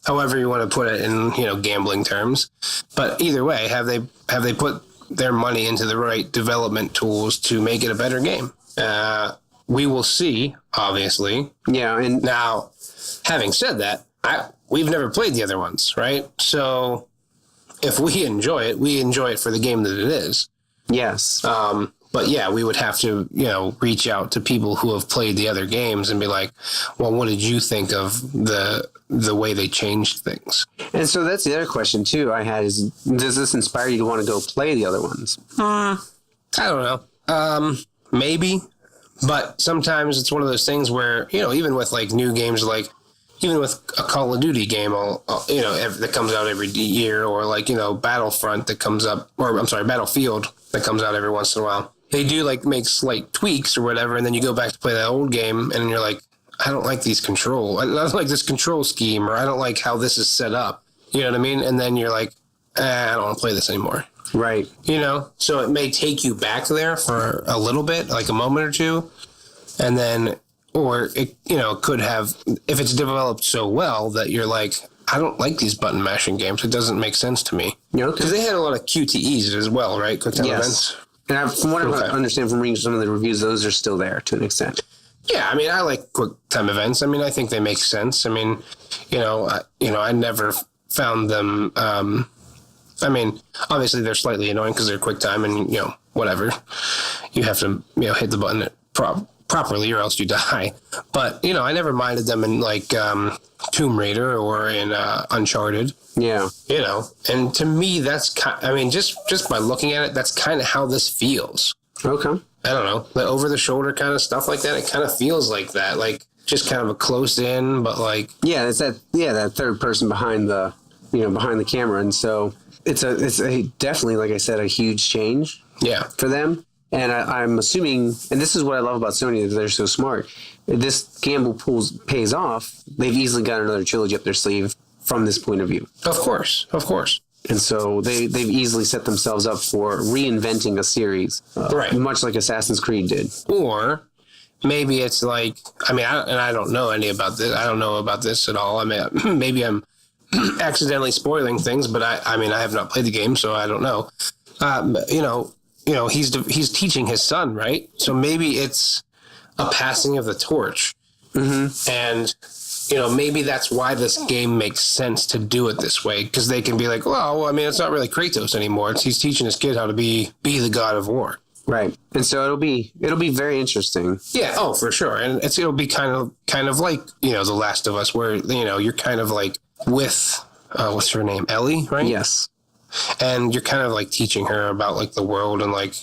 however you want to put it in, gambling terms. But either way, have they put their money into the right development tools to make it a better game? We will see, obviously. Yeah. And now, having said that, we've never played the other ones, right? So if we enjoy it for the game that it is. Yes. But yeah, we would have to, reach out to people who have played the other games and be like, well, what did you think of the way they changed things? And so that's the other question too I had, is, does this inspire you to want to go play the other ones? I don't know. Maybe. But sometimes it's one of those things where, even with like new games, like even with a Call of Duty game, that comes out every year, or like, Battlefront that comes up, or I'm sorry, Battlefield that comes out every once in a while. They do like make slight tweaks or whatever, and then you go back to play that old game, and you're like, I don't like these I don't like this control scheme, or I don't like how this is set up. You know what I mean? And then you're like, I don't want to play this anymore. Right. So it may take you back there for a little bit, like a moment or two, and then, or it, could have, if it's developed so well that you're like, I don't like these button mashing games. It doesn't make sense to me. Because they had a lot of QTEs as well, right? Quick time events. And from what I understand from reading some of the reviews, those are still there to an extent. Yeah, I mean, I like quick time events. I mean, I think they make sense. I mean, I never found them. I mean, obviously they're slightly annoying because they're quick time, and whatever. You have to hit the button properly, or else you die. But I never minded them in like Tomb Raider or in Uncharted. Yeah. And to me, that's just by looking at it, that's kind of how this feels. Okay. I don't know, the over the shoulder kind of stuff like that. It kind of feels like that, like just kind of a close in, but like, it's that third person behind the camera. And so it's a definitely, like I said, a huge change. Yeah. For them. And I'm assuming, and this is what I love about Sony, that they're so smart. This gamble pays off. They've easily got another trilogy up their sleeve from this point of view. Of course. And so they've easily set themselves up for reinventing a series, right? Much like Assassin's Creed did. Or maybe it's like, I mean, I don't know any about this. I don't know about this at all. I mean, maybe I'm accidentally spoiling things, but I mean, I have not played the game, so I don't know. He's teaching his son, right? So maybe it's a passing of the torch. Mm-hmm. And, maybe that's why this game makes sense to do it this way, because they can be like, well, I mean, it's not really Kratos anymore. He's teaching his kid how to be the god of war. Right. And so it'll be very interesting. Yeah. Oh, for sure. And it'll be kind of like, The Last of Us, where, you're kind of like with, what's her name? Ellie, right? Yes. And you're kind of like teaching her about like the world and like,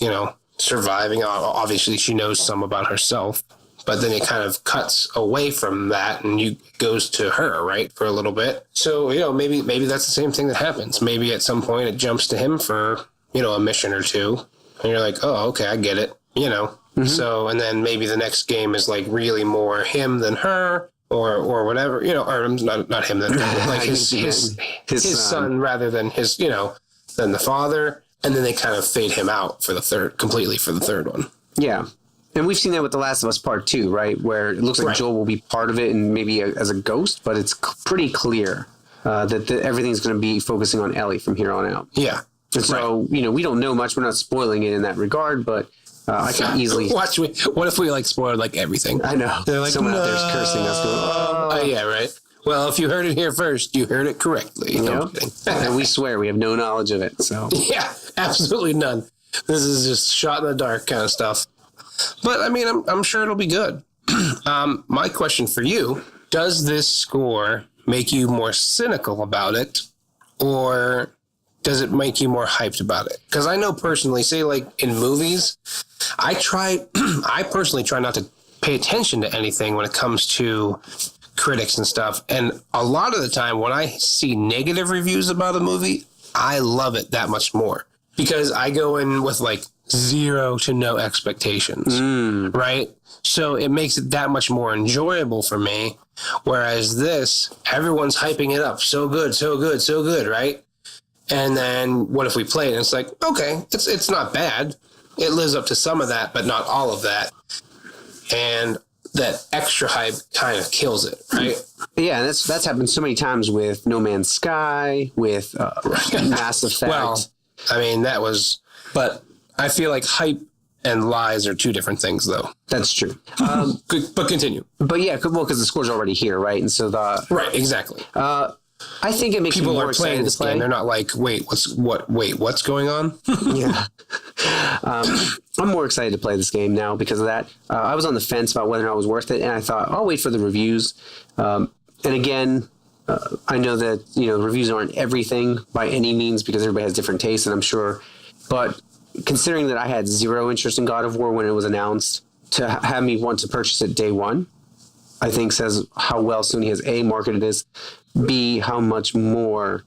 surviving. Obviously she knows some about herself, but then it kind of cuts away from that and goes to her, right, for a little bit. So, maybe that's the same thing that happens. Maybe at some point it jumps to him for, a mission or two. And you're like, oh, okay, I get it, Mm-hmm. So, and then maybe the next game is like really more him than her or whatever, or not him than her, like his son rather than his, than the father. And then they kind of fade him out completely for the third one. Yeah. And we've seen that with The Last of Us Part 2, right? Where it looks like Joel will be part of it and maybe as a ghost, but it's pretty clear that everything's going to be focusing on Ellie from here on out. Yeah. And so, we don't know much. We're not spoiling it in that regard, but I can easily... What if we, spoiled, everything? I know. They're like, someone out there's cursing us going, oh, yeah, right. Well, if you heard it here first, you heard it correctly. And we swear we have no knowledge of it, so... Yeah, absolutely none. This is just shot in the dark kind of stuff. But, I mean, I'm sure it'll be good. My question for you, does this score make you more cynical about it, or does it make you more hyped about it? Because I know personally, say, in movies, I personally try not to pay attention to anything when it comes to critics and stuff. And a lot of the time, when I see negative reviews about a movie, I love it that much more. Because I go in with, zero to no expectations, right? So it makes it that much more enjoyable for me. Whereas this, everyone's hyping it up. So good, so good, so good, right? And then what if we play it and it's like, okay, it's not bad. It lives up to some of that, but not all of that. And that extra hype kind of kills it, right? Yeah, that's happened so many times with No Man's Sky, with Mass Effect. Well, I mean, but I feel like hype and lies are two different things, though. That's true. But continue. But yeah, because the score's already here, right? And so right, exactly. I think it makes people more are playing this game. They're not like, what's going on? Yeah. I'm more excited to play this game now because of that. I was on the fence about whether or not it was worth it, and I thought I'll wait for the reviews. And again, I know that reviews aren't everything by any means because everybody has different tastes, and I'm sure. But considering that I had zero interest in God of War when it was announced, to have me want to purchase it day one, I think says how well Sony has A, marketed this, B, how much more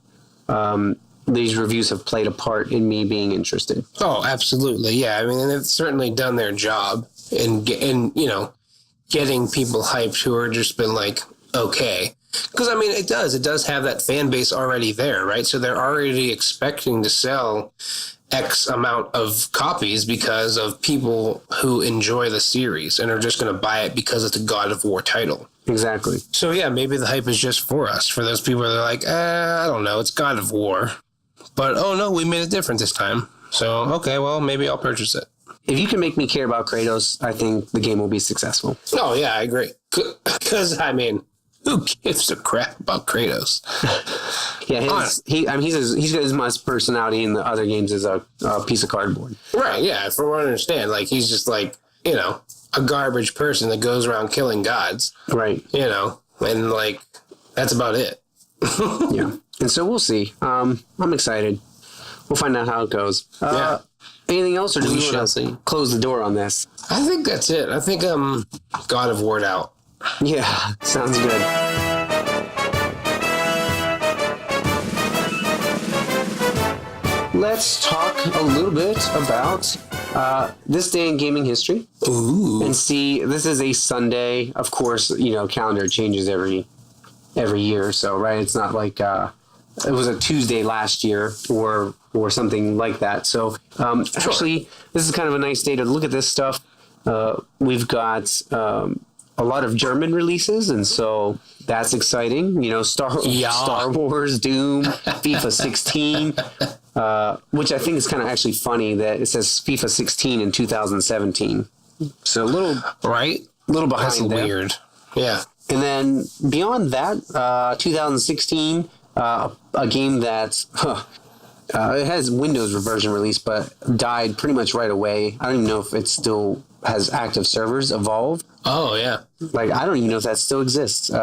these reviews have played a part in me being interested. Oh, absolutely. Yeah. I mean, they've certainly done their job in getting people hyped who are just been like, okay. Because, I mean, it does have that fan base already there, right? So they're already expecting to sell X amount of copies because of people who enjoy the series and are just going to buy it because it's a God of War title. Exactly. So, yeah, maybe the hype is just for us. For those people that are like, I don't know, it's God of War. But, oh, no, we made it different this time. So, okay, well, maybe I'll purchase it. If you can make me care about Kratos, I think the game will be successful. Oh, yeah, I agree. Because, I mean, who gives a crap about Kratos? Yeah, he's got as much personality in the other games as a piece of cardboard. Right, yeah, from what I understand. Like, he's just like, a garbage person that goes around killing gods. Right. And, like, that's about it. Yeah. And so we'll see. I'm excited. We'll find out how it goes. Yeah. Anything else, or do we want to close the door on this? I think that's it. I think I'm God of War'd out. Yeah, sounds good. Let's talk a little bit about this day in gaming history. Ooh. And see, this is a Sunday. Of course, calendar changes every year. So, right, it's not like it was a Tuesday last year or something like that. So, actually, this is kind of a nice day to look at this stuff. We've got a lot of German releases, and so that's exciting. You know, Star Wars, Doom, FIFA 16, which I think is kind of actually funny that it says FIFA 16 in 2017. So a little behind. That's weird. Yeah. And then beyond that, 2016, a game that it has Windows version release, but died pretty much right away. I don't even know if it still has active servers. Evolve. Oh yeah. Like I don't even know if that still exists. You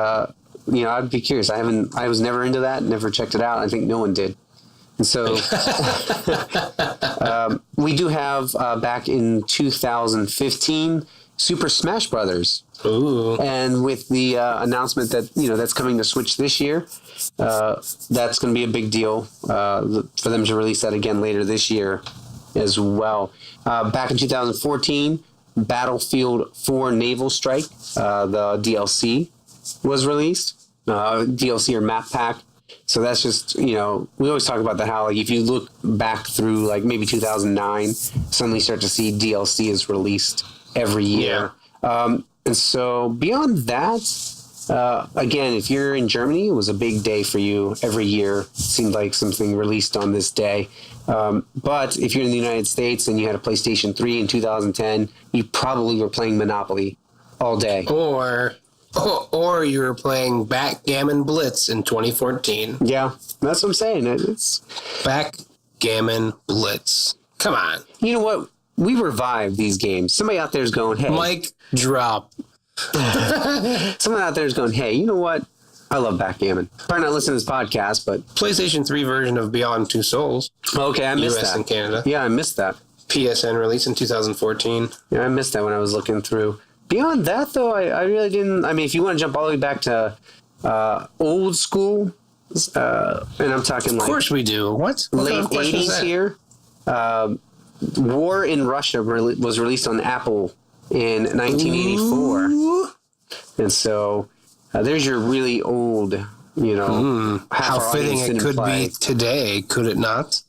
know, I'd be curious. I was never into that. Never checked it out. I think no one did. And so we do have back in 2015 Super Smash Brothers. Ooh. And with the announcement that, you know, that's coming to Switch this year, that's going to be a big deal for them to release that again later this year as well. Back in 2014, Battlefield 4 Naval Strike, the DLC was released, DLC or map pack. So that's just, you know, we always talk about that, how like if you look back through like maybe 2009, suddenly start to see DLC is released every year. Yeah. And so beyond that, again, if you're in Germany, it was a big day for you every year. It seemed like something released on this day. But if you're in the United States and you had a PlayStation 3 in 2010, you probably were playing Monopoly all day. Or you were playing Backgammon Blitz in 2014. Yeah, that's what I'm saying. It's Backgammon Blitz. Come on. You know what? We revive these games. Somebody out there is going, hey. Mic drop. Someone out there is going, hey, you know what? I love backgammon. Probably not listening to this podcast, but... PlayStation 3 version of Beyond Two Souls. Okay, I missed that. US and Canada. Yeah, I missed that. PSN release in 2014. Yeah, I missed that when I was looking through. Beyond that, though, I really didn't... I mean, if you want to jump all the way back to old school, and I'm talking like... Of course we do. What late 80s here. War in Russia was released on Apple in 1984. Ooh. And so there's your really old, you know... How fitting it could be today, could it not?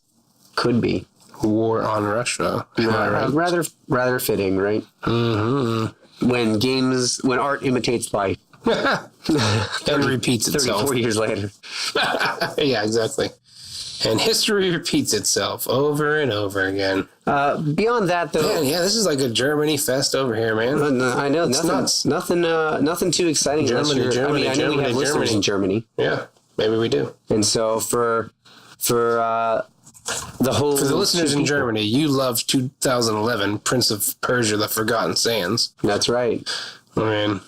Could be. War on Russia. Right? Rather fitting, right? Mm-hmm. When art imitates life. And repeats itself. 34 years later. Yeah, exactly. And history repeats itself over and over again. Beyond that, though... Man, yeah, this is like a Germany fest over here, man. I know. Nothing too exciting. Germany. I know we have listeners in Germany. Yeah, maybe we do. And so for the listeners in Germany, you loved 2011, Prince of Persia, The Forgotten Sands. That's right. I mean...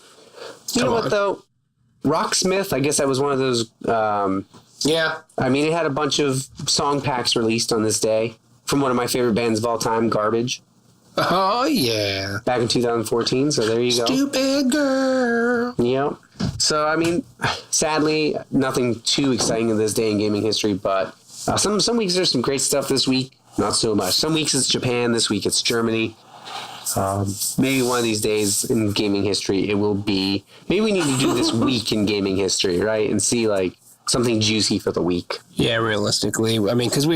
You know what, though? Rocksmith, I guess that was one of those... yeah. I mean, it had a bunch of song packs released on this day from one of my favorite bands of all time, Garbage. Oh, yeah. Back in 2014, so there you go. Stupid girl. Yep. So, I mean, sadly, nothing too exciting in this day in gaming history, but some weeks there's some great stuff this week, not so much. Some weeks it's Japan, this week it's Germany. Maybe one of these days in gaming history it will be... Maybe we need to do this week in gaming history, right? And see, like, something juicy for the week. Yeah, realistically. I mean, because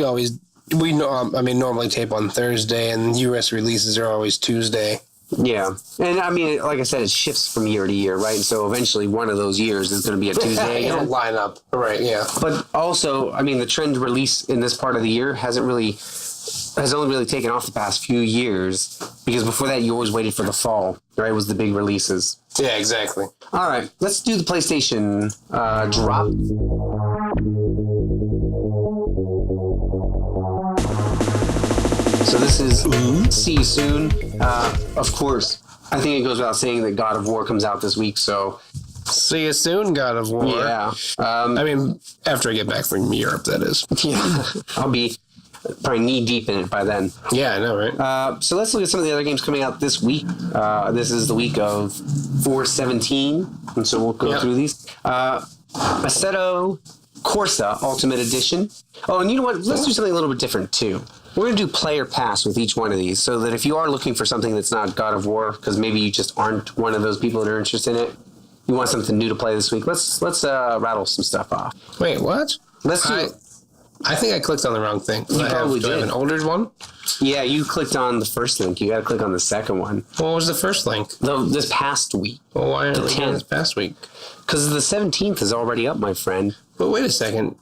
normally tape on Thursday, and U.S. releases are always Tuesday. Yeah. And, I mean, like I said, it shifts from year to year, right? And so eventually one of those years is going to be a Tuesday. It'll line up. Right, yeah. But also, I mean, the trend release in this part of the year has only really taken off the past few years, because before that you always waited for the fall, right? It was the big releases. Yeah, exactly. All right, let's do the PlayStation drop. So this is See You Soon. Of course, I think it goes without saying that God of War comes out this week, so... See you soon, God of War. Yeah. I mean, after I get back from Europe, that is. Yeah, I'll be probably knee-deep in it by then. Yeah, I know, right? So let's look at some of the other games coming out this week. This is the week of 4/17, and so we'll go through these. Assetto Corsa Ultimate Edition. Oh, and you know what? Let's do something a little bit different, too. We're going to do player pass with each one of these, so that if you are looking for something that's not God of War, because maybe you just aren't one of those people that are interested in it, you want something new to play this week, let's rattle some stuff off. Wait, what? Let's do it. I think I clicked on the wrong thing. You probably do I have an older one? Yeah, you clicked on the first link. You got to click on the second one. What was the first link? This past week. Well, why aren't we doing this past week? Because the 17th is already up, my friend. But wait a second.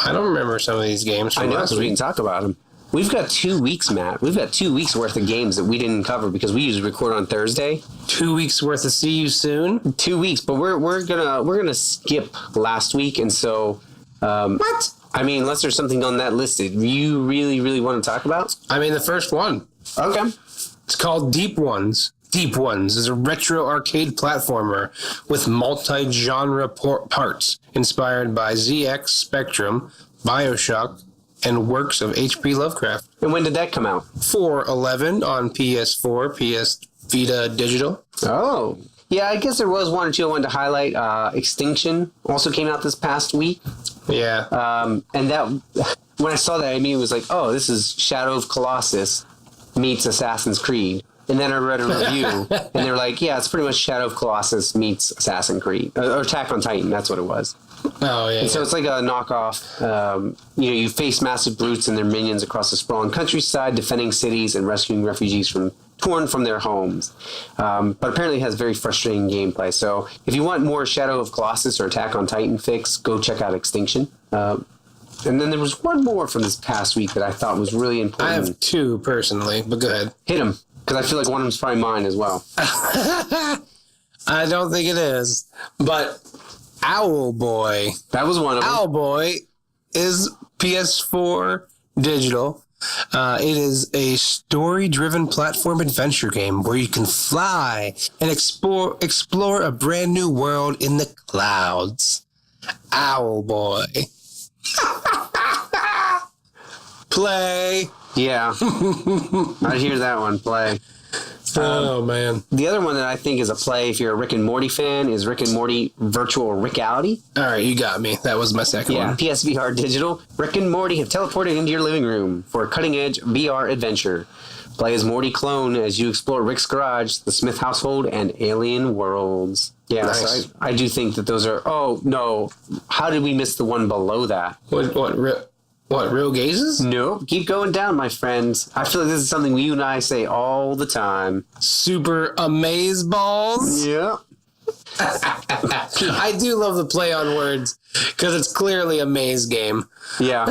I don't remember some of these games from I know, last because we week. can talk about them. We've got 2 weeks, Matt. We've got 2 weeks worth of games that we didn't cover because we usually record on Thursday. 2 weeks worth of see you soon. 2 weeks, but we're gonna skip last week, and so What? I mean, unless there's something on that list that you really want to talk about. I mean, the first one. Okay. It's called Deep Ones. Deep Ones is a retro arcade platformer with multi-genre parts inspired by ZX Spectrum, BioShock, and works of H.P. Lovecraft. And when did that come out? 4/11 on PS4, PS Vita Digital. Oh. Yeah, I guess there was one or two I wanted to highlight. Extinction also came out this past week. Yeah. And that, when I saw that, I immediately was like, oh, this is Shadow of Colossus meets Assassin's Creed. And then I read a review, and they're like, yeah, it's pretty much Shadow of Colossus meets Assassin's Creed. Or Attack on Titan, that's what it was. Oh, yeah. And so it's like a knockoff. You face massive brutes and their minions across the sprawling countryside, defending cities and rescuing refugees torn from their homes. But apparently it has very frustrating gameplay. So if you want more Shadow of Colossus or Attack on Titan fix, go check out Extinction. And then there was one more from this past week that I thought was really important. I have two, personally, but go ahead. Hit them, because I feel like one of them's probably mine as well. I don't think it is, but Owlboy. That was one of them. Owlboy is PS4 digital. It is a story-driven platform adventure game where you can fly and explore a brand new world in the clouds. Owlboy. Play. Yeah. I hear that one play. Oh, man. The other one that I think is a play, if you're a Rick and Morty fan, is Rick and Morty Virtual Rickality. All right, you got me. That was my second one. PSVR digital. Rick and Morty have teleported into your living room for a cutting-edge VR adventure. Play as Morty clone as you explore Rick's garage, the Smith household, and alien worlds. Yeah, nice. So I do think that those are... Oh, no. How did we miss the one below that? What, Real Gazes? No, keep going down, my friends. I feel like this is something you and I say all the time. Super Amaze Balls? Yeah. I do love the play on words, because it's clearly a maze game. Yeah.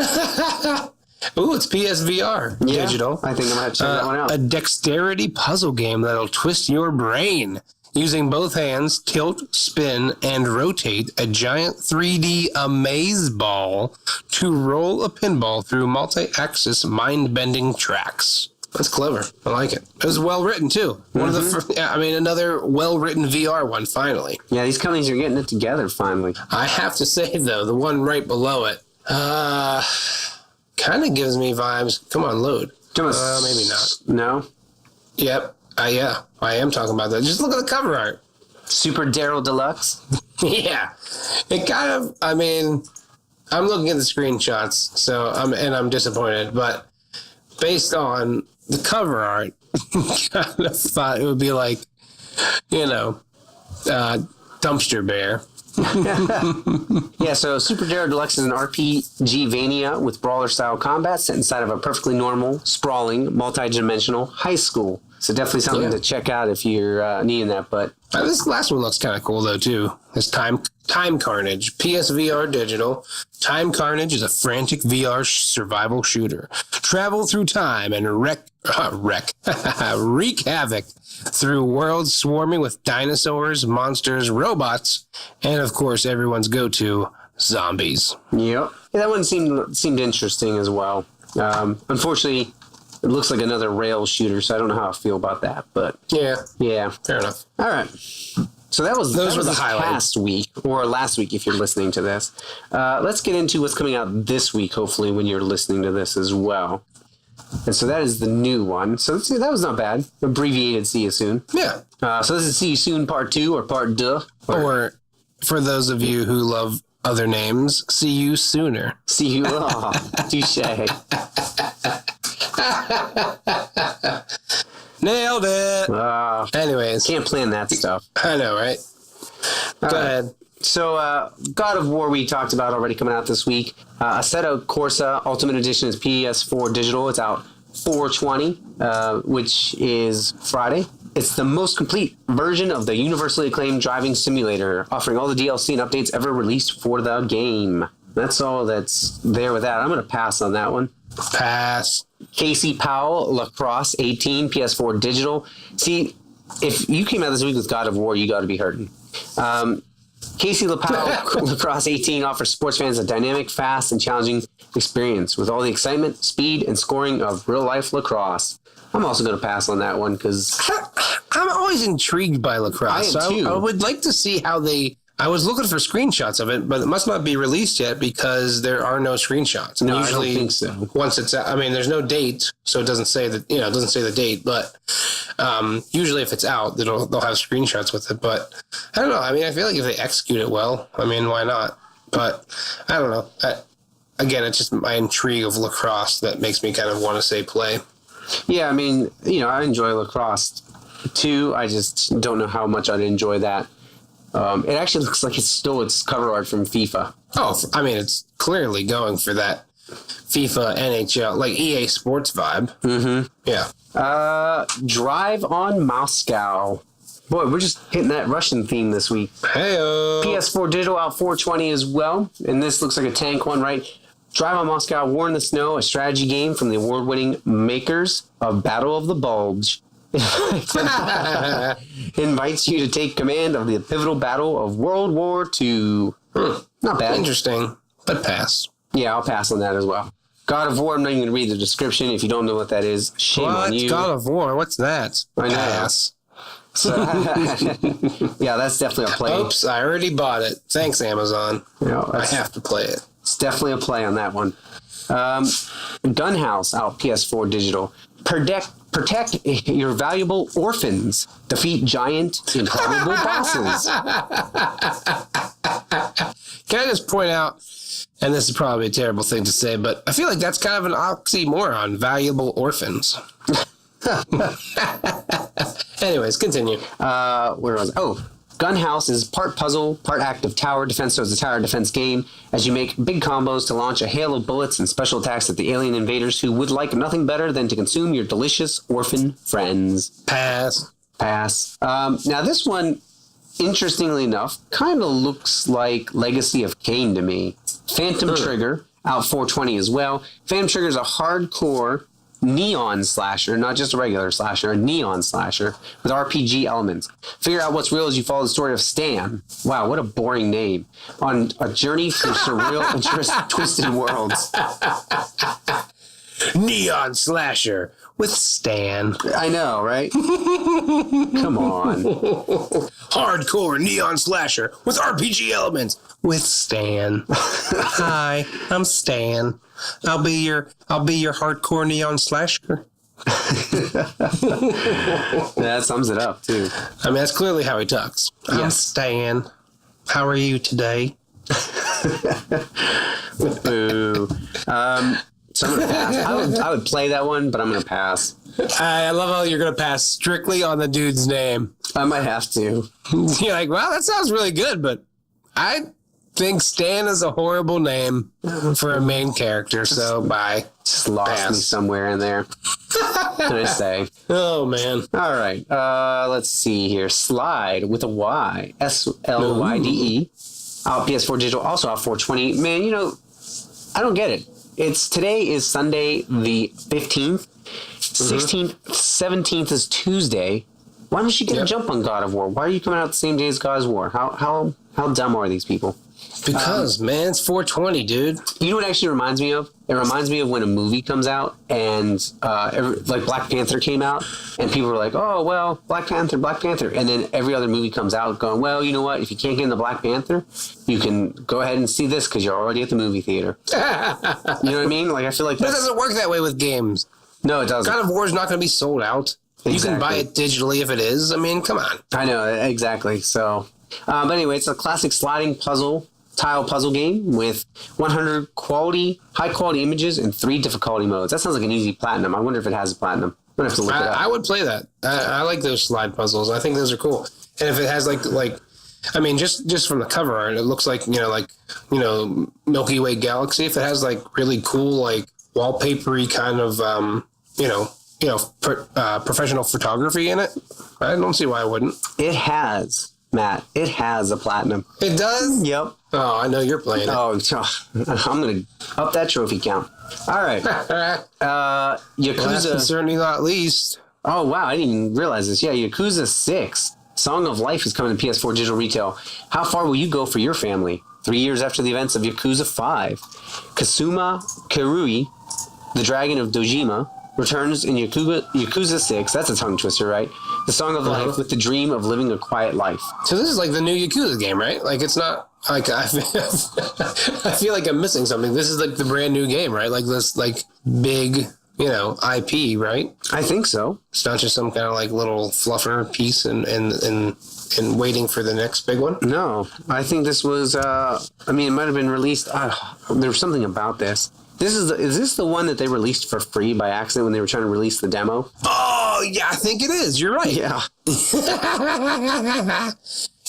Ooh, it's PSVR digital. I think I'm going to have to check that one out. A dexterity puzzle game that'll twist your brain. Using both hands, tilt, spin, and rotate a giant 3D amaze ball to roll a pinball through multi-axis mind-bending tracks. That's clever. I like it. It was well written too. One of the first, another well-written VR one, finally. Yeah, these companies are getting it together finally. I have to say, though, the one right below it, kind of gives me vibes. Come on, load. Maybe not. No? Yep. Yeah, I am talking about that. Just look at the cover art. Super Daryl Deluxe? Yeah. It kind of, I mean, I'm looking at the screenshots, so I'm disappointed, but based on the cover art, kind of thought it would be like, Dumpster Bear. Yeah, so Super Daryl Deluxe is an RPG-vania with brawler-style combat set inside of a perfectly normal, sprawling, multi-dimensional high school. So definitely something to check out if you're needing that. But this last one looks kind of cool, though, too. This Time Carnage, PSVR digital. Time Carnage is a frantic VR survival shooter. Travel through time and wreak havoc through worlds swarming with dinosaurs, monsters, robots, and, of course, everyone's go-to, zombies. Yep. Yeah, that one seemed interesting as well. Unfortunately, it looks like another rail shooter, so I don't know how I feel about that. But yeah, fair enough. All right. So those were the highlights. Past week, or last week if you're listening to this. Let's get into what's coming out this week, hopefully, when you're listening to this as well. And so that is the new one. So let's see, that was not bad. Abbreviated See You Soon. Yeah. So this is See You Soon Part 2 or Part 2. Or for those of you who love other names, See You Sooner. See You. Oh, touche. Nailed it. Anyways. Anyways. Can't plan that stuff. I know, right? Go ahead. So, God of War we talked about already coming out this week. Assetto Corsa Ultimate Edition is PS4 digital. It's out 4/20, which is Friday. It's the most complete version of the universally acclaimed driving simulator, offering all the DLC and updates ever released for the game. That's all that's there with that. I'm going to pass on that one. Pass. Casey Powell, Lacrosse 18, PS4 digital. See, if you came out this week with God of War, you got to be hurting. Casey Powell, Lacrosse 18 offers sports fans a dynamic, fast, and challenging experience with all the excitement, speed, and scoring of real-life lacrosse. I'm also going to pass on that one because I'm always intrigued by lacrosse. I am too. I would like to see how they... I was looking for screenshots of it, but it must not be released yet because there are no screenshots. No, usually, I don't think so. Once it's out, I mean, there's no date, so it doesn't say that, it doesn't say the date, but usually if it's out, they'll have screenshots with it. But I don't know. I mean, I feel like if they execute it well, I mean, why not? But I don't know. Again, it's just my intrigue of lacrosse that makes me kind of want to say play. Yeah, I mean, I enjoy lacrosse too. I just don't know how much I'd enjoy that. It actually looks like it's cover art from FIFA. Oh, I mean, it's clearly going for that FIFA, NHL, like EA Sports vibe. Mm-hmm. Yeah. Drive on Moscow. Boy, we're just hitting that Russian theme this week. Hey-o. PS4 digital out 4/20 as well. And this looks like a tank one, right? Drive on Moscow, War in the Snow, a strategy game from the award-winning makers of Battle of the Bulge. Invites you to take command of the pivotal battle of World War II. Not bad. Interesting, but pass. Yeah, I'll pass on that as well. God of War, I'm not even going to read the description. If you don't know what that is, shame on you. God of War, what's that? I know. Pass. So, yeah, that's definitely a play. Oops, I already bought it. Thanks, Amazon. I have to play it. It's definitely a play on that one. Gunhouse out PS4 digital. Protect your valuable orphans. Defeat giant, improbable bosses. Can I just point out, and this is probably a terrible thing to say, but I feel like that's kind of an oxymoron, valuable orphans. Anyways, continue. Where was I? Oh, Gunhouse is part puzzle, part active tower defense, so it's a tower defense game as you make big combos to launch a hail of bullets and special attacks at the alien invaders who would like nothing better than to consume your delicious orphan friends. Pass. Now this one, interestingly enough, kind of looks like Legacy of Kain to me. Phantom Trigger, out 4/20 as well. Phantom Trigger is a hardcore neon slasher, not just a regular slasher, a neon slasher with RPG elements. Figure out what's real as you follow the story of Stan. Wow, what a boring name. On a journey through surreal and twisted worlds. Neon slasher with Stan. I know, right? Come on. Hardcore neon slasher with RPG elements with Stan. Hi, I'm Stan. I'll be your hardcore neon slasher. That sums it up too. I mean, that's clearly how he talks. I'm Yes. Stan. How are you today? Boo. So I'm gonna pass. I would play that one, but I'm gonna pass. I love how you're gonna pass strictly on the dude's name. I might have to. You're like, well, that sounds really good, but I think Stan is a horrible name for a main character, so bye. Just lost me somewhere in there. What can I say? Oh, man. All right. Let's see here. Slide with a Y. SLYDE. Out PS4 digital, also out 4/20. Man, I don't get it. Today is Sunday the 15th. 16th, 17th is Tuesday. Why don't you get a jump on God of War? Why are you coming out the same day as God of War? How dumb are these people? Because, man, it's 4/20, dude. You know what it actually reminds me of? It reminds me of when a movie comes out and like Black Panther came out and people were like, oh, well, Black Panther. And then every other movie comes out going, well, you know what? If you can't get into Black Panther, you can go ahead and see this because you're already at the movie theater. You know what I mean? Like, I feel like But it doesn't work that way with games. No, it doesn't. God of War is not going to be sold out. Exactly. You can buy it digitally if it is. I mean, come on. I know, exactly. So, but anyway, it's a classic sliding tile puzzle game with 100 high quality images and 3 difficulty modes. That sounds like an easy platinum. I wonder if it has a platinum. I'm gonna have to look it up. I would play that. I like those slide puzzles. I think those are cool. And if it has like I mean, just from the cover art, it looks like, Milky Way galaxy. If it has like really cool, like wallpapery kind of, professional photography in it, I don't see why I wouldn't. It has, Matt. It has a platinum. It does? Yep. Oh, I know you're playing it. Oh, I'm going to up that trophy count. All right. Yakuza. Last but certainly not least. Oh, wow. I didn't even realize this. Yeah, Yakuza 6. Song of Life is coming to PS4 digital retail. How far will you go for your family? 3 years after the events of Yakuza 5. Kasuma Kirui, the Dragon of Dojima, returns in Yakuza 6. That's a tongue twister, right? The Song of Life with the dream of living a quiet life. So this is like the new Yakuza game, right? Like, it's not... Like, I feel like I'm missing something. This is like the brand new game, right? Like this, like big, IP, right? I think so. It's not just some kind of like little fluffer piece and waiting for the next big one. No, I think this was. It might have been released. There was something about this. Is this the one that they released for free by accident when they were trying to release the demo? Oh yeah, I think it is. You're right. Yeah.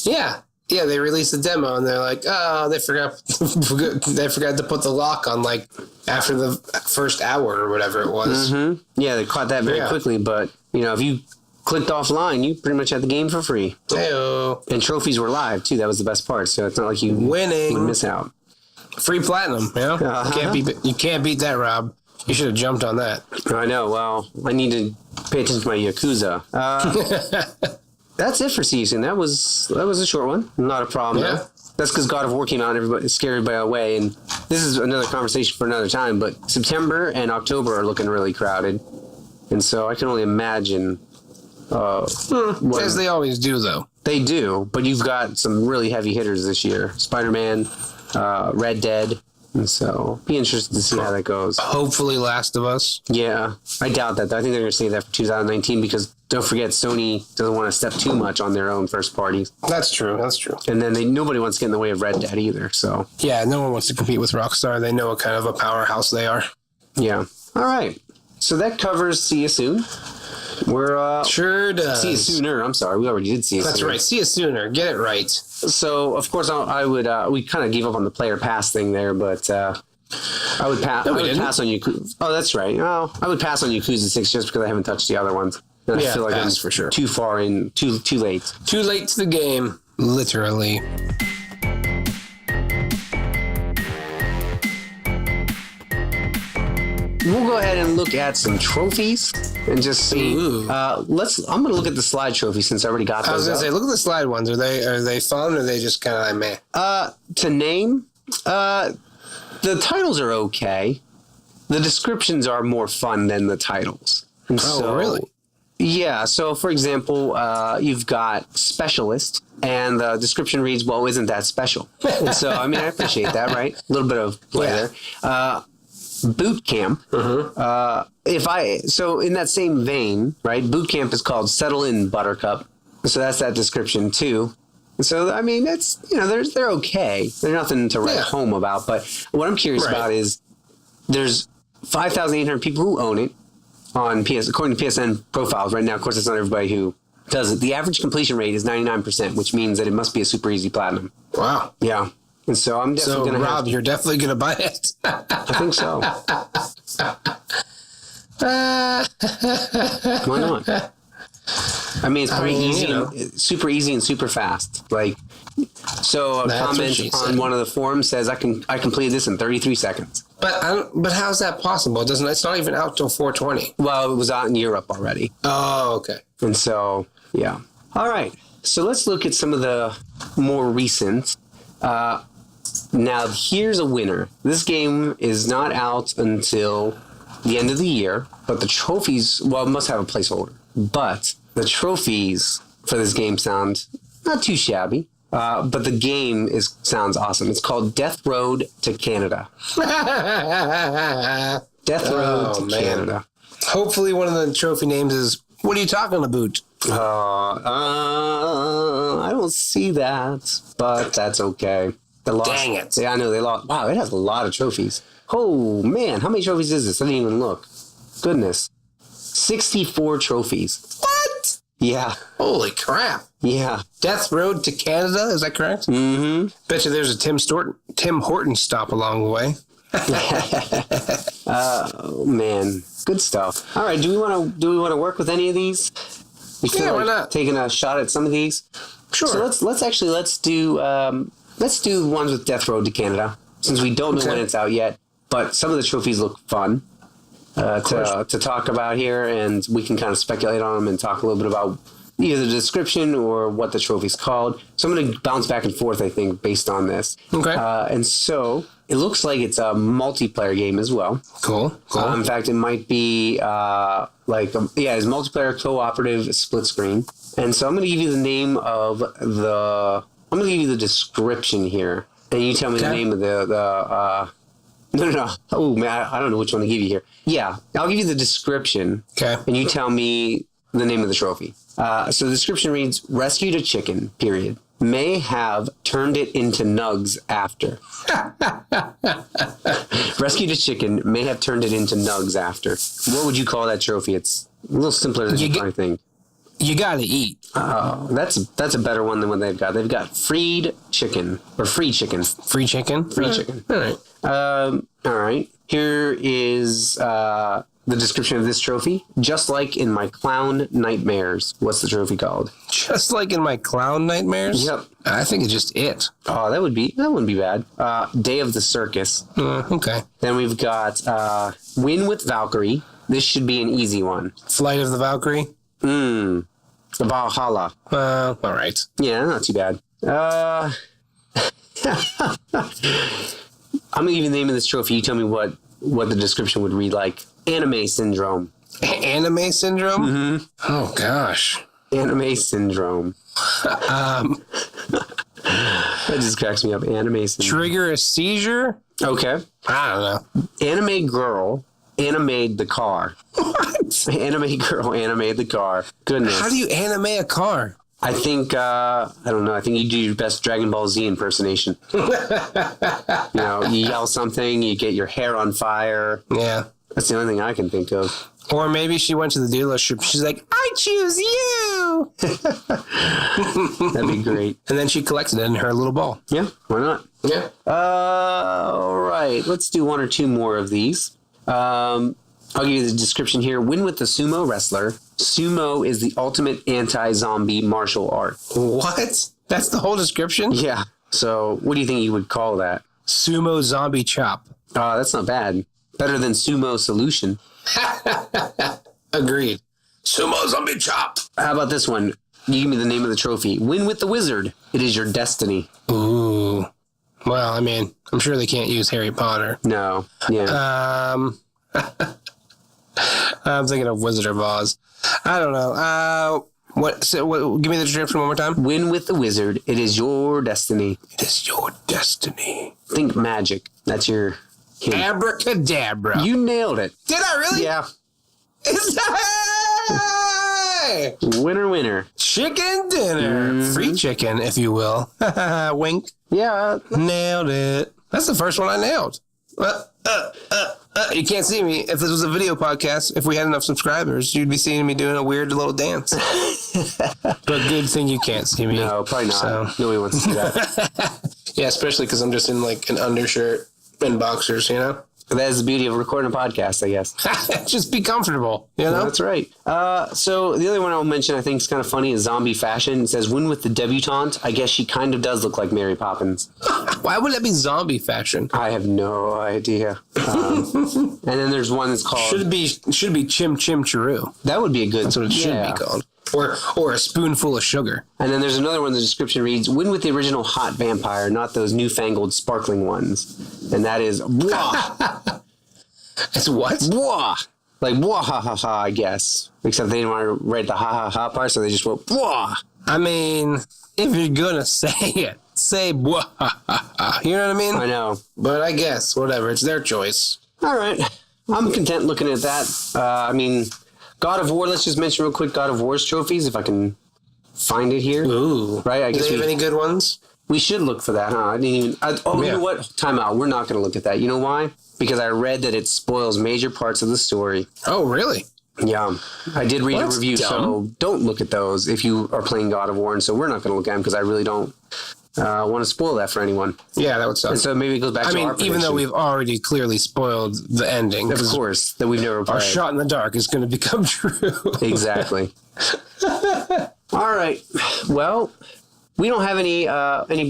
Yeah. Yeah, they released the demo and they're like, oh, they forgot to put the lock on like after the first hour or whatever it was. Mm-hmm. Yeah, they caught that very quickly. But if you clicked offline, you pretty much had the game for free. Hey-o. And trophies were live too. That was the best part. So it's not like you would miss out. Free platinum. You can't beat that, Rob. You should have jumped on that. I know. Well, I need to pay attention to my Yakuza. That's it for season. That was a short one. Not a problem. Yeah. Though. That's because God of War came out and everybody scared everybody away. And this is another conversation for another time. But September and October are looking really crowded, and so I can only imagine. As they always do, though. They do, but you've got some really heavy hitters this year: Spider-Man, Red Dead. And so, be interested to see how that goes. Hopefully, Last of Us. Yeah, I doubt that. I think they're going to save that for 2019 because don't forget, Sony doesn't want to step too much on their own first parties. That's true. And then nobody wants to get in the way of Red Dead either. So yeah, no one wants to compete with Rockstar. They know what kind of a powerhouse they are. Yeah. All right. So that covers See You Soon. We're sure does. See You Sooner. I'm sorry, we already did See You Sooner. That's right. See You Sooner. Get it right. So of course I would. We kind of gave up on the player pass thing there, but I would pass. No, I would pass on Yakuza. Oh, that's right. Oh, I would pass on Yakuza 6 just because I haven't touched the other ones. And I feel like I'm for sure. Too far in. Too late. Too late to the game. Literally. We'll go ahead and look at some trophies and just see. I'm going to look at the slide trophies since I already got those. I was going to say, look at the slide ones. Are they fun or are they just kind of like meh? To name, the titles are okay. The descriptions are more fun than the titles. And really? Yeah. So, for example, you've got Specialist, and the description reads, "Well, isn't that special?" And so, I appreciate that, right? A little bit of play there. Boot Camp. So in that same vein, right? Boot Camp is called Settle In, Buttercup. So that's that description too. So it's they're okay. They're nothing to write home about. But what I'm curious about is there's 5,800 people who own it on PS according to PSN profiles right now. Of course, it's not everybody who does it. The average completion rate is 99%, which means that it must be a super easy platinum. Wow. Yeah. And so I'm definitely going to Rob, you're definitely going to buy it. I think so. Why not? It's pretty easy, super easy and super fast. So a comment on one of the forums says I completed this in 33 seconds. But how's that possible? It's not even out till 420. Well, it was out in Europe already. Oh, okay. And so, yeah. All right. So let's look at some of the more recent. Now, here's a winner. This game is not out until the end of the year, but the trophies, it must have a placeholder. But the trophies for this game sound not too shabby, but the game sounds awesome. It's called Death Road to Canada. Death Road to Canada. Hopefully one of the trophy names is, what are you talking about? I don't see that, but that's okay. Dang it. Yeah, I know they lost. Wow, it has a lot of trophies. Oh, man. How many trophies is this? I didn't even look. Goodness. 64 trophies. What? Yeah. Holy crap. Yeah. Death Road to Canada, is that correct? Mm-hmm. Bet you there's a Tim Horton stop along the way. Oh man, good stuff. All right, do we want to work with any of these? You feel why not? Taking a shot at some of these. Sure. So let's do ones with Death Road to Canada, since we don't know when it's out yet. But some of the trophies look fun to talk about here, and we can kind of speculate on them and talk a little bit about either the description or what the trophy's called. So I'm going to bounce back and forth, I think, based on this. Okay. And so it looks like it's a multiplayer game as well. Cool. In fact, it might be it's multiplayer, cooperative, split screen. And so I'm going to give you the name of I'm going to give you the description here, and you tell me the name of the. No. Oh man, I don't know which one to give you here. Yeah, I'll give you the description. Okay. And you tell me the name of the trophy. So the description reads: rescued a chicken. Period. May have turned it into nugs after. Rescued a chicken. May have turned it into nugs after. What would you call that trophy? It's a little simpler than I think. You gotta eat. Oh, that's a better one than what they've got. They've got freed chicken or free chicken. Free chicken? Chicken. All right. All right. Here is the description of this trophy. Just like in my clown nightmares. What's the trophy called? Just like in my clown nightmares? Yep. I think it's just it. Oh, that wouldn't be bad. Day of the Circus. Okay. Then we've got Win with Valkyrie. This should be an easy one. Flight of the Valkyrie? Valhalla. All right. Yeah, not too bad. I'm going to give you the name of this trophy. You tell me what the description would read like. Anime Syndrome. Anime Syndrome? Mm-hmm. Oh, gosh. Anime Syndrome. That just cracks me up. Anime Syndrome. Trigger a seizure? Okay. I don't know. Anime Girl animated the car. What? Anime Girl animated the car. Goodness. How do you animate a car? I think, I don't know. I think you do your best Dragon Ball Z impersonation. You yell something, you get your hair on fire. Yeah. That's the only thing I can think of. Or maybe she went to the dealership. She's like, I choose you. That'd be great. And then she collected it in her little ball. Yeah, why not? Yeah. All right. Let's do one or two more of these. I'll give you the description here. Win with the sumo wrestler. Sumo is the ultimate anti-zombie martial art. What? That's the whole description? Yeah. So what do you think you would call that? Sumo zombie chop. That's not bad. Better than sumo solution. Agreed. Sumo zombie chop. How about this one? You give me the name of the trophy. Win with the wizard. It is your destiny. Ooh. Well, I mean, I'm sure they can't use Harry Potter. No. Yeah. I'm thinking of Wizard of Oz. I don't know. Give me the description one more time. Win with the wizard. It is your destiny. It is your destiny. Think magic. That's your hint. Abracadabra. You nailed it. Did I really? Yeah. Hey! Winner. Chicken dinner. Mm-hmm. Free chicken, if you will. Wink. Yeah. Nailed it. That's the first one I nailed. You can't see me. If this was a video podcast, if we had enough subscribers, you'd be seeing me doing a weird little dance. But good thing you can't see me. No, probably not. So. Nobody wants to see that. Yeah, especially because I'm just in like an undershirt and boxers, you know? That is the beauty of recording a podcast, I guess. Just be comfortable, you know? That's right. So the other one I'll mention I think is kind of funny is zombie fashion. It says, win with the debutante. I guess she kind of does look like Mary Poppins. Why would that be zombie fashion? I have no idea. And then there's one that's called... Should be Chim Chim Chiru. That would be a good... That's what it should be called. Or a spoonful of sugar. And then there's another one, the description reads, win with the original hot vampire, not those newfangled sparkling ones. And that is, blah. It's what? Blah. Like, blah, ha, ha, ha, I guess. Except they didn't want to write the ha, ha, ha part, so they just wrote, blah. I mean, if you're going to say it, say blah, ha, ha, ha. You know what I mean? I know. But I guess, whatever, it's their choice. All right. I'm content looking at that. I mean... God of War, let's just mention real quick God of War's trophies, if I can find it here. Ooh. Right? I guess Do they have any good ones? We should look for that, huh? You know what? Time out. We're not going to look at that. You know why? Because I read that it spoils major parts of the story. Oh, really? Yeah, I did read a That's review, dumb. so don't look at those if you are playing God of War. And so we're not going to look at them because I really don't want to spoil that for anyone. Yeah, that would suck. And so maybe it goes back to our even though prediction. we've already clearly spoiled the ending. Of course, that we've never played. Our shot in the dark is going to become true. Exactly. All right. Well, we don't have any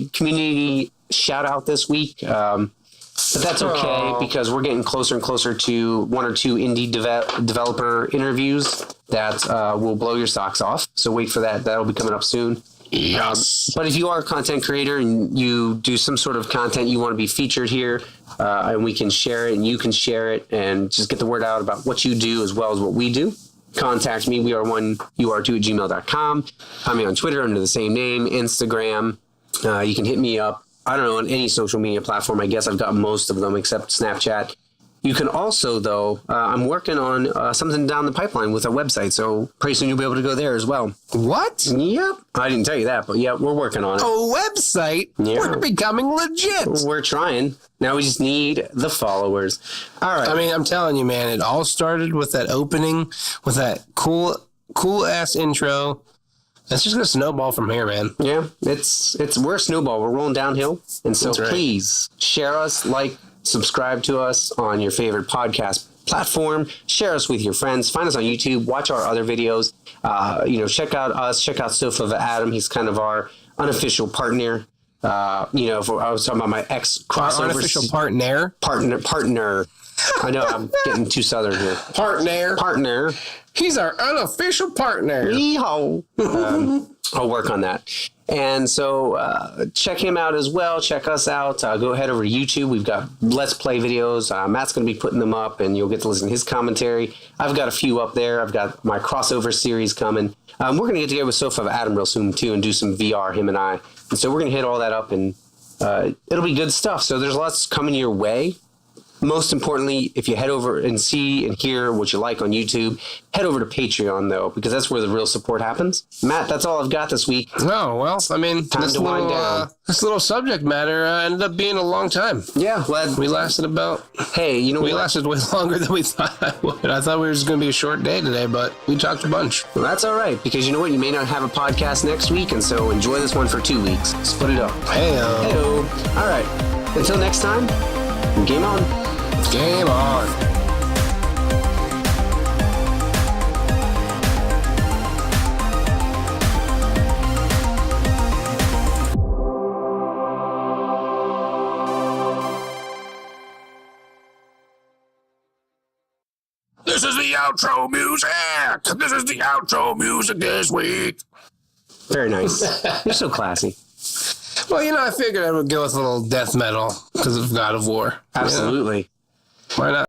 community shout out this week, but that's okay because we're getting closer and closer to one or two indie developer interviews that will blow your socks off. So wait for that. That'll be coming up soon. Yes. But if you are a content creator and you do some sort of content you want to be featured here, and we can share it and you can share it and just get the word out about what you do as well as what we do, contact me. WeAre1UR2@gmail.com. Find me on Twitter under the same name, Instagram. You can hit me up, I don't know, on any social media platform. I guess I've got most of them except Snapchat. You can also, though, I'm working on something down the pipeline with our website, so pretty soon you'll be able to go there as well. What? Yep. I didn't tell you that, but yeah, we're working on it. A website? Yeah. We're becoming legit. We're trying. Now we just need the followers. All right. I mean, I'm telling you, man, it all started with that opening, with that cool ass intro. It's just gonna snowball from here, man. Yeah, we're a snowball. We're rolling downhill. And so That's right. Please share us, subscribe to us on your favorite podcast platform. Share us with your friends. Find us on YouTube. Watch our other videos. Check out us. Check out Sofa of Adam. He's kind of our unofficial partner. I was talking about my ex crossover. Our unofficial partner. Partner. I know I'm getting too southern here. Partner. He's our unofficial partner. Yeehaw. I'll work on that. And so check him out as well. Check us out. Go ahead over to YouTube. We've got Let's Play videos. Matt's going to be putting them up, and you'll get to listen to his commentary. I've got a few up there. I've got my crossover series coming. We're going to get together with Sofa of Adam real soon, too, and do some VR, him and I. And so we're going to hit all that up, and it'll be good stuff. So there's lots coming your way. Most importantly, if you head over and see and hear what you like on YouTube, head over to Patreon, though, because that's where the real support happens. Matt, that's all I've got this week. Oh, well, I mean, Time to wind down. This little subject matter ended up being a long time. Yeah, glad. We lasted about... Hey, you know what? We lasted way longer than we thought I would. I thought we was going to be a short day today, but we talked a bunch. Well, that's all right, because you know what? You may not have a podcast next week, and so enjoy this one for 2 weeks. Split it up. Hey-o. Hey-o. All right. Until next time, game on. Game on. This is the outro music. This is the outro music this week. Very nice. You're so classy. Well, I figured I would go with a little death metal because of God of War. Absolutely. Why not?